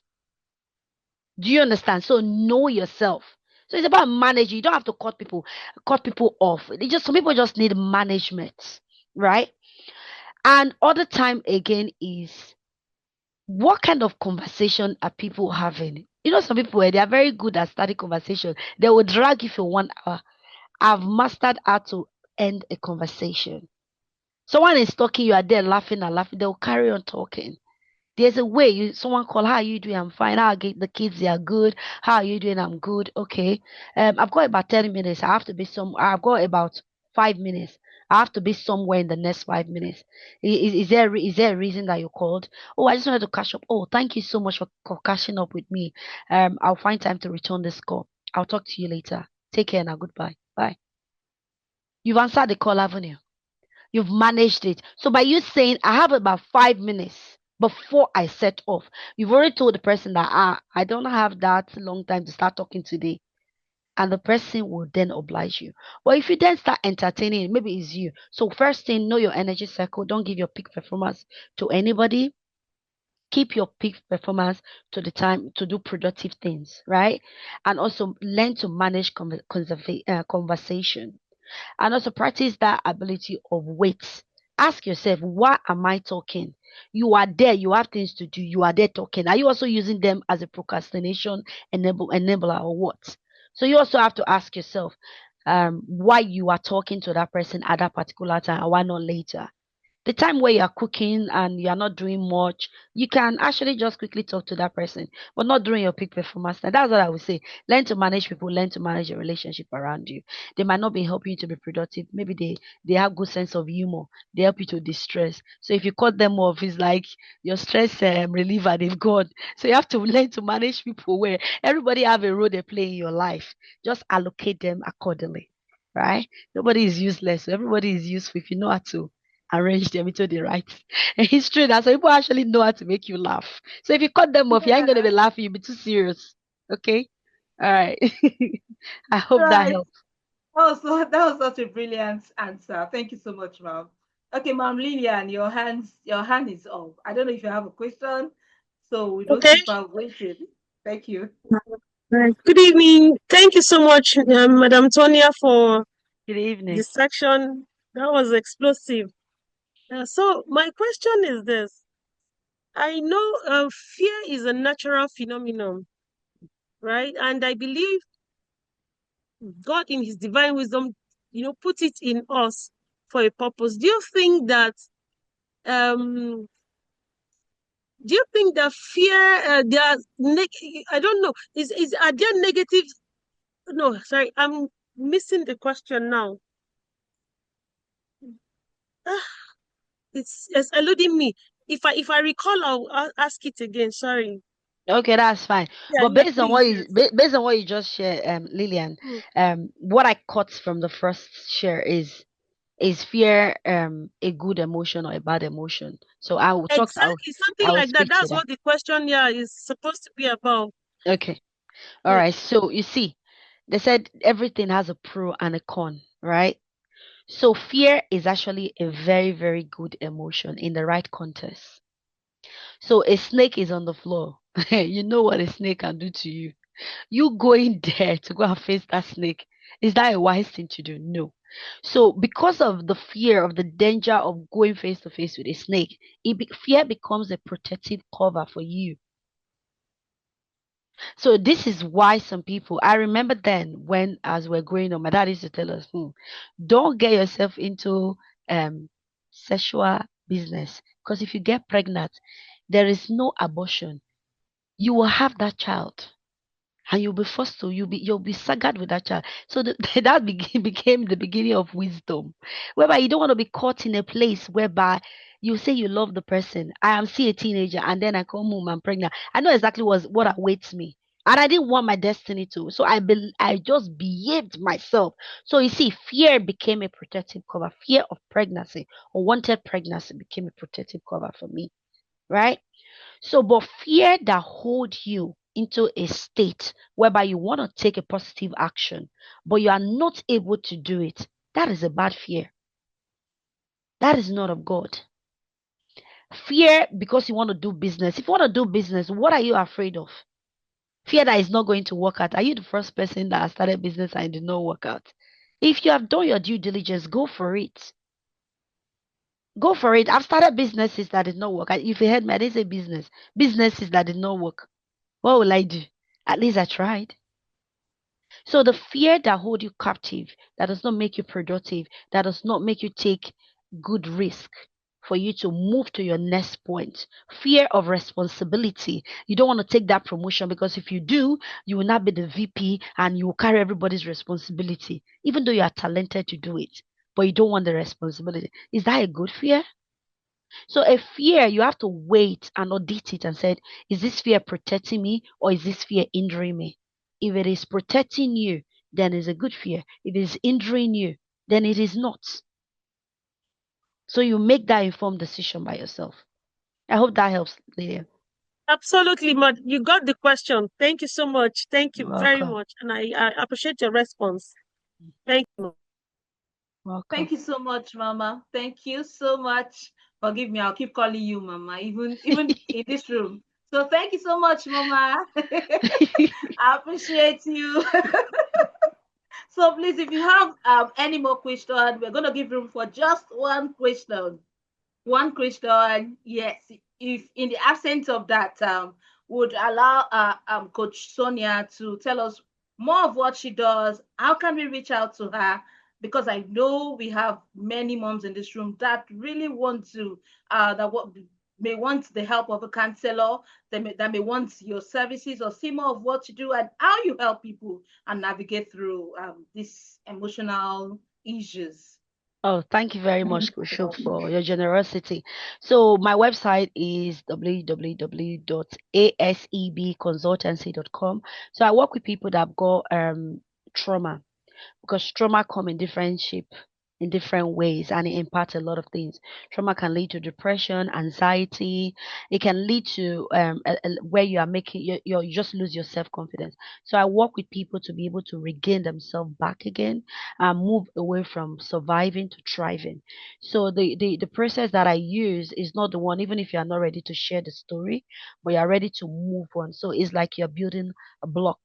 [SPEAKER 2] Do you understand? So know yourself. So it's about managing. You don't have to cut people off. Some people just need management, right? And other time again is what kind of conversation are people having? Some people they are very good at starting conversation. They will drag you for 1 hour. I've mastered how to end a conversation. Someone is talking, you are there laughing and laughing. They'll carry on talking. There's a way someone call, how are you doing? I'm fine. How are the kids? They are good. How are you doing? I'm good. Okay. I've got about 10 minutes. I've got about 5 minutes. I have to be somewhere in the next 5 minutes. Is there a reason that you called? Oh, I just wanted to catch up. Oh, thank you so much for catching up with me. I'll find time to return this call. I'll talk to you later. Take care now. Goodbye. Bye. You've answered the call, haven't you? You've managed it. So by you saying, I have about 5 minutes before I set off, you've already told the person that I don't have that long time to start talking today. And the person will then oblige you. But if you then start entertaining, maybe it's you. So first thing, know your energy circle. Don't give your peak performance to anybody. Keep your peak performance to the time to do productive things, right? And also learn to manage conversation. And also practice that ability of wait. Ask yourself, why am I talking? You are there, you have things to do, you are there talking. Are you also using them as a procrastination enabler or what? So you also have to ask yourself why you are talking to that person at that particular time and why not later. The time where you're cooking and you're not doing much, you can actually just quickly talk to that person, but not during your peak performance time. That's what I would say. Learn to manage people, learn to manage your relationship around you. They might not be helping you to be productive. Maybe they have good sense of humor. They help you to distress. So if you cut them off, it's like your stress reliever, they've gone. So you have to learn to manage people where everybody have a role they play in your life. Just allocate them accordingly. Right? Nobody is useless. So everybody is useful if you know how to arrange them into the right. And it's true that some people actually know how to make you laugh. So if you cut them off, you ain't gonna
[SPEAKER 1] Yeah.
[SPEAKER 2] be laughing, you'll be too serious. Okay? All right. I hope that
[SPEAKER 1] Right.
[SPEAKER 2] helps.
[SPEAKER 1] That was such a brilliant answer. Thank you so much, ma'am. Okay, ma'am Lillian, your hand is up. I don't know if you have a question, so we don't
[SPEAKER 3] Okay.
[SPEAKER 1] keep her waiting. Thank you.
[SPEAKER 3] Right. Good evening. Thank you so much, Madam Tonia, for
[SPEAKER 2] Good evening.
[SPEAKER 3] this section. That was explosive. So my question is this. I know fear is a natural phenomenon, right? And I believe God in his divine wisdom, put it in us for a purpose. Um do you think that fear there are I don't know, is are there negative, no, sorry, I'm missing the question now. Ah, it's eluding me. If I recall, I'll ask it again. Sorry.
[SPEAKER 2] Okay, that's fine.
[SPEAKER 3] Yeah,
[SPEAKER 2] But
[SPEAKER 3] yeah, please, yes.
[SPEAKER 2] based on what you just shared, Lillian,
[SPEAKER 3] Mm.
[SPEAKER 2] what I caught from the first share is fear a good emotion or a bad emotion? So
[SPEAKER 3] Exactly, something
[SPEAKER 2] I will
[SPEAKER 3] like that.
[SPEAKER 2] speak to
[SPEAKER 3] That's
[SPEAKER 2] that.
[SPEAKER 3] what the question, yeah, is supposed to be about.
[SPEAKER 2] Okay. All
[SPEAKER 3] Yeah.
[SPEAKER 2] right. So you see, they said everything has a pro and a con, right? So fear is actually a very, very good emotion in the right context. So a snake is on the floor. You know what a snake can do to you. You going there to go and face that snake, is that a wise thing to do? No. So because of the fear of the danger of going face to face with a snake, fear becomes a protective cover for you. So this is why some people, I remember then when as we're growing up, my dad used to tell us, don't get yourself into um sexual business, because if you get pregnant, there is no abortion. You will have that child and you'll be forced to you'll be staggered with that child. So that became the beginning of wisdom, whereby you don't want to be caught in a place whereby you say you love the person. I am still a teenager, and then I come home, I'm pregnant. I know exactly what awaits me, and I didn't want my destiny to. So I just behaved myself. So you see, fear became a protective cover. Fear of pregnancy, unwanted pregnancy, became a protective cover for me, right? So, but fear that hold you into a state whereby you want to take a positive action, but you are not able to do it, that is a bad fear. That is not of God. Fear because you want to do business. If you want to do business, what are you afraid of? Fear that is not going to work out. Are you the first person that has started business and it did not work out? If you have done your due diligence, go for it. Go for it. I've started businesses that did not work. If you heard me, I didn't say business. Businesses that did not work. What will I do? At least I tried. So the fear that hold you captive, that does not make you productive, that does not make you take good risk for you to move to your next point. Fear of responsibility. You don't want to take that promotion because if you do, you will not be the VP and you will carry everybody's responsibility, even though you are talented to do it. But you don't want the responsibility. Is that a good fear? So a fear, you have to wait and audit it and say, is this fear protecting me or is this fear injuring me? If it is protecting you, then it's a good fear. If it is injuring you, then it is not. So you make that informed decision by yourself. I hope that helps, Lydia.
[SPEAKER 3] Absolutely, Mad. You got the question. Thank you so much. Thank
[SPEAKER 2] You're
[SPEAKER 3] you very
[SPEAKER 2] welcome.
[SPEAKER 3] much. And I appreciate your response. Thank you.
[SPEAKER 2] Welcome.
[SPEAKER 1] Thank you so much, Mama. Thank you so much. Forgive me, I'll keep calling you Mama, even in this room. So thank you so much, Mama. I appreciate you. So please, if you have any more questions, we're going to give room for just one question. One question, yes. If in the absence of that, would allow Coach Sonia to tell us more of what she does. How can we reach out to her? Because I know we have many moms in this room that really want to, that what may want the help of a counselor, that may want your services or see more of what you do and how you help people and navigate through these emotional issues.
[SPEAKER 2] Oh, thank you very much, Kushuk, for your generosity. So my website is www.asebconsultancy.com. So I work with people that have got trauma, because trauma come in different shape, in different ways, and it impacts a lot of things. Trauma can lead to depression, anxiety. It can lead to where you are making you just lose your self-confidence. So I work with people to be able to regain themselves back again and move away from surviving to thriving. So the process that I use is not the one, even if you are not ready to share the story, but you are ready to move on. So it's like you're building a block.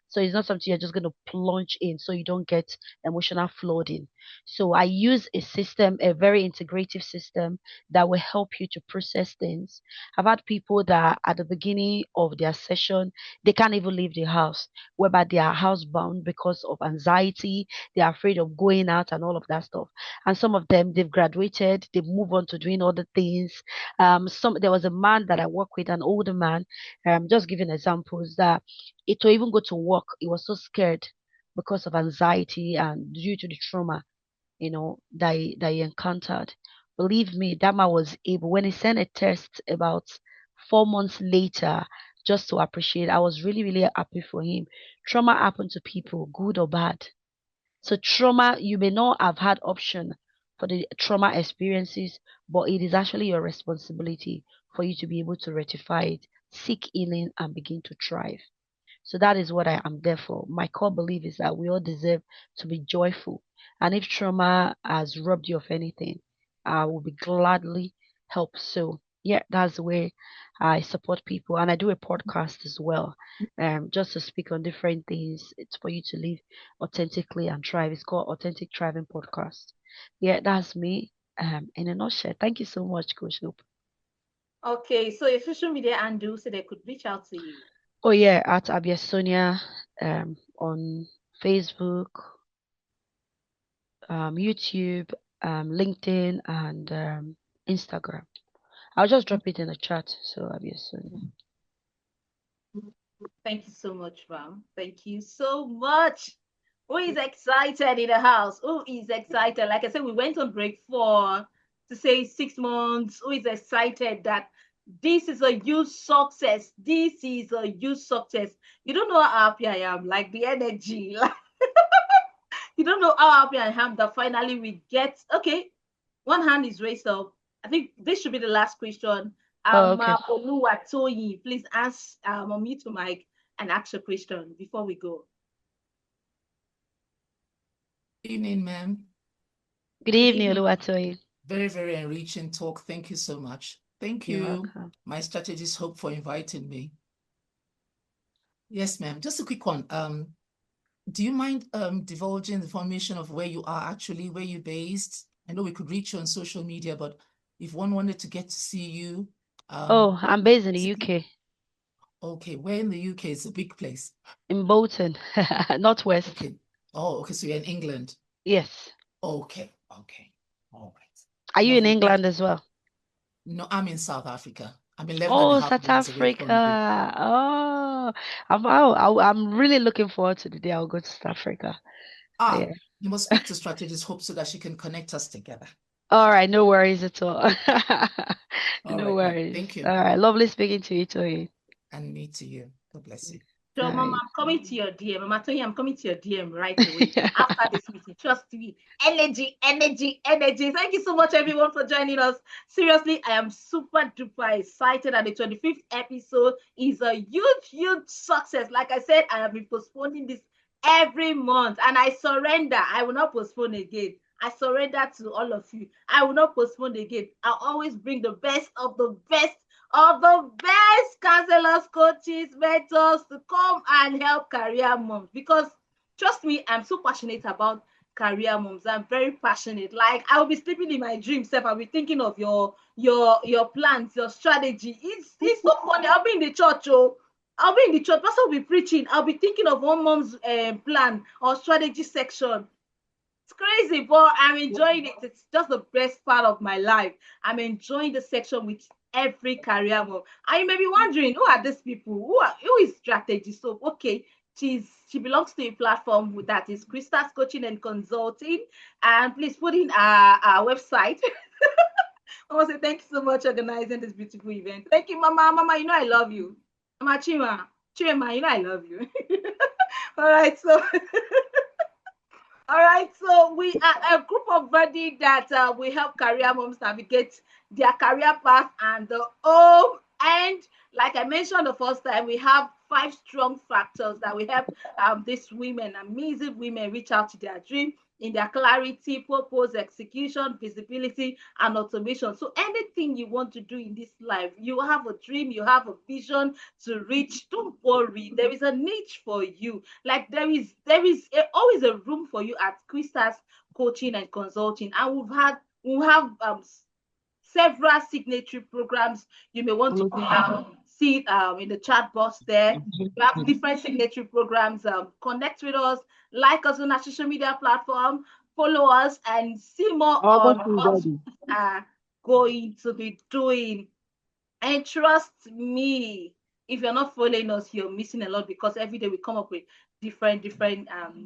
[SPEAKER 2] So it's not something you're just going to plunge in so you don't get emotional flooding. So I use a system, a very integrative system that will help you to process things. I've had people that at the beginning of their session, they can't even leave the house, whereby they are housebound because of anxiety, they're afraid of going out and all of that stuff. And some of them, they've graduated, they've moved on to doing other things. There was a man that I work with, an older man, just giving examples that to even go to work, he was so scared because of anxiety and due to the trauma, that he encountered. Believe me, that man was able, when he sent a test about 4 months later, just to appreciate, I was really, really happy for him. Trauma happened to people, good or bad. So trauma, you may not have had option for the trauma experiences, but it is actually your responsibility for you to be able to rectify it, seek healing, and begin to thrive. So that is what I am there for. My core belief is that we all deserve to be joyful. And if trauma has robbed you of anything, I will be gladly help. So yeah, that's the way I support people. And I do a podcast as well. Just to speak on different things. It's for you to live authentically and thrive. It's called Authentic Thriving Podcast. Yeah, that's me. In a nutshell. Thank you so much, Coach Hope.
[SPEAKER 1] Okay, so your social media handle so they could reach out to you.
[SPEAKER 2] Oh yeah, at Abia Sonia on Facebook, YouTube, LinkedIn, and Instagram. I'll just drop it in the chat. So Abia Sonia.
[SPEAKER 1] Thank you so much, ma'am. Thank you so much. Who is excited in the house? Who is excited? Like I said, we went on break for to say 6 months. Who is excited that this is a huge success? This is a huge success. You don't know how happy I am, like the energy. Like, you don't know how happy I am that finally we get okay. One hand is raised up. I think this should be the last question.
[SPEAKER 2] Oh, okay.
[SPEAKER 1] Oluwatoyin, please ask unmute your mic and ask your question before we go.
[SPEAKER 4] Good evening, ma'am.
[SPEAKER 2] Good evening, Oluwatoyin.
[SPEAKER 4] Very, very enriching talk. Thank you so much. Thank
[SPEAKER 2] You're
[SPEAKER 4] you,
[SPEAKER 2] welcome.
[SPEAKER 4] my strategist Hope, for inviting me. Yes, ma'am. Just a quick one. Do you mind divulging the information of where you are actually, where you're based? I know we could reach you on social media, but if one wanted to get to see you.
[SPEAKER 2] I'm based in the UK.
[SPEAKER 4] Okay, where in the UK? It's a big place.
[SPEAKER 2] In Bolton, Northwest.
[SPEAKER 4] Okay. Oh, okay. So you're in England.
[SPEAKER 2] Yes.
[SPEAKER 4] Okay. Okay. All right.
[SPEAKER 2] Are you in
[SPEAKER 4] Lovely.
[SPEAKER 2] England as well?
[SPEAKER 4] No, I'm in South Africa. I'm 11 and a
[SPEAKER 2] Oh,
[SPEAKER 4] half
[SPEAKER 2] South
[SPEAKER 4] miles away from you.
[SPEAKER 2] Africa. I'm really looking forward to the day I'll go to South Africa. Yeah.
[SPEAKER 4] You must speak to strategist Hope so that she can connect us together.
[SPEAKER 2] All right, no worries at all.
[SPEAKER 4] All
[SPEAKER 2] No
[SPEAKER 4] right,
[SPEAKER 2] worries.
[SPEAKER 4] thank you.
[SPEAKER 2] All right, lovely speaking to you, Toyi.
[SPEAKER 4] And me to you. God bless you.
[SPEAKER 1] So,
[SPEAKER 2] All
[SPEAKER 1] Mama,
[SPEAKER 2] right.
[SPEAKER 1] I'm coming to your DM. Mama Tony, I'm coming to your DM right away after this meeting. Trust me. Energy, energy, energy. Thank you so much, everyone, for joining us. Seriously, I am super duper excited. And the 25th episode is a huge, huge success. Like I said, I have been postponing this every month, and I surrender. I will not postpone again. I surrender to all of you. I will not postpone again. I'll always bring the best of the best of the best counselors, coaches, mentors to come and help career moms. Because Trust me, I'm so passionate about career moms. I'm very passionate. Like I'll be sleeping in my dream self. I'll be thinking of your plans, your strategy. It's so funny. I'll be in the church, oh. I'll be in the church. Pastor will be preaching. I'll be thinking of one mom's plan or strategy section. It's crazy, but I'm enjoying it. It's just the best part of my life. I'm enjoying the section with every career move. And you may be wondering, who are these people? Who is strategy? So okay, she belongs to a platform that is Krista's Coaching and Consulting. And please put in our website. I want to say thank you so much for organizing this beautiful event. Thank you, Mama. Mama, you know I love you. Mama Chima. Chima, you know I love you. All right, so all right, so we are a group of body that we help career moms navigate their career path and the home. And like I mentioned the first time, we have 5 strong factors that we help these women, amazing women, reach out to their dream in their clarity, purpose, execution, visibility, and automation. So anything you want to do in this life, you have a dream, you have a vision to reach. Don't worry, there is a niche for you. Like always a room for you at Krista's Coaching and Consulting, and we have several signatory programs. You may want to see it in the chat box there. We have different signatory programs. Connect with us, like us on our social media platform, follow us, and see more on what we are going to be doing. And trust me, if you're not following us, you're missing a lot, because every day we come up with different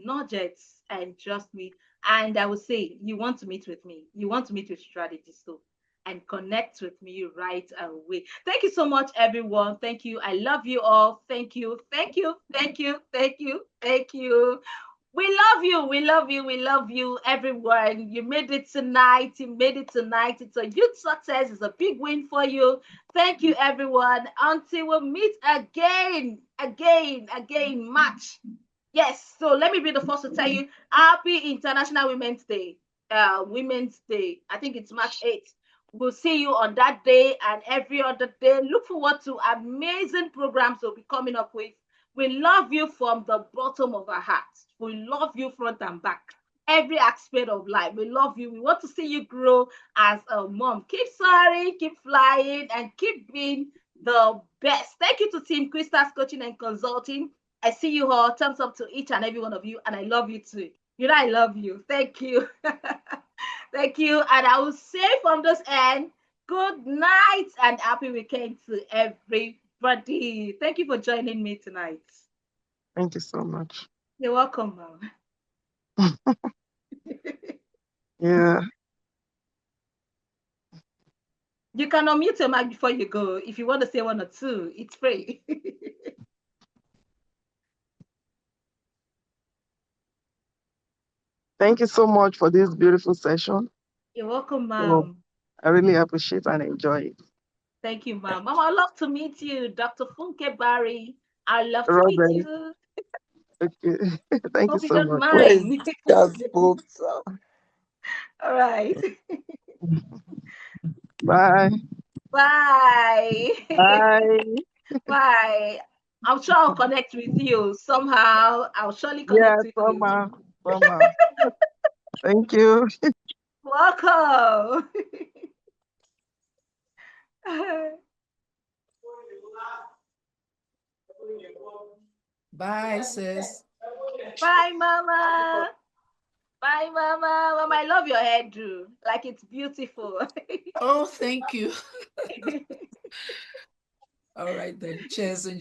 [SPEAKER 1] nuggets. And trust me, and I would say, you want to meet with me, you want to meet with strategists, so and connect with me right away. Thank you so much, everyone. Thank you. I love you all. Thank you. Thank you. Thank you. Thank you. Thank you. We love you. We love you. We love you, everyone. You made it tonight. You made it tonight. It's a huge success. It's a big win for you. Thank you, everyone. Until we meet again, March. Yes. So let me be the first to tell you, Happy International Women's Day. Women's Day. I think it's March 8th. We'll see you on that day and every other day. Look forward to amazing programs we'll be coming up with. We love you from the bottom of our hearts. We love you front and back. Every aspect of life. We love you. We want to see you grow as a mom. Keep soaring, keep flying, and keep being the best. Thank you to Team Krista's Coaching and Consulting. I see you all. Thumbs up to each and every one of you. And I love you too. You know I love you. Thank you. Thank you. And I will say from this end, good night and happy weekend to everybody. Thank you for joining me tonight.
[SPEAKER 5] Thank you so much.
[SPEAKER 1] You're welcome, Mom.
[SPEAKER 5] Yeah.
[SPEAKER 1] You can unmute your mic before you go. If you want to say one or two, it's free.
[SPEAKER 5] Thank you so much for this beautiful session.
[SPEAKER 1] You're welcome,
[SPEAKER 5] So,
[SPEAKER 1] Mom.
[SPEAKER 5] I really appreciate and enjoy it.
[SPEAKER 1] Thank you, Mom. Mom, I'd love to meet you, Dr. Funke Barry. I'd love to meet
[SPEAKER 5] Robert,
[SPEAKER 1] you.
[SPEAKER 5] okay. Thank you
[SPEAKER 1] Hope you
[SPEAKER 5] so
[SPEAKER 1] don't
[SPEAKER 5] much.
[SPEAKER 6] Where is
[SPEAKER 1] mind.
[SPEAKER 6] Jazz Bolt?
[SPEAKER 1] All right.
[SPEAKER 5] Bye.
[SPEAKER 1] Bye.
[SPEAKER 5] Bye.
[SPEAKER 1] Bye. I'm sure I'll connect with you somehow. I'll surely
[SPEAKER 5] Yeah,
[SPEAKER 1] connect with you.
[SPEAKER 5] somehow. Thank you.
[SPEAKER 1] Welcome.
[SPEAKER 4] Bye, sis.
[SPEAKER 1] Bye, Mama. Bye, Mama. Mama, I love your hair, Drew. Like, it's beautiful.
[SPEAKER 4] Oh, thank you. All right then. Cheers.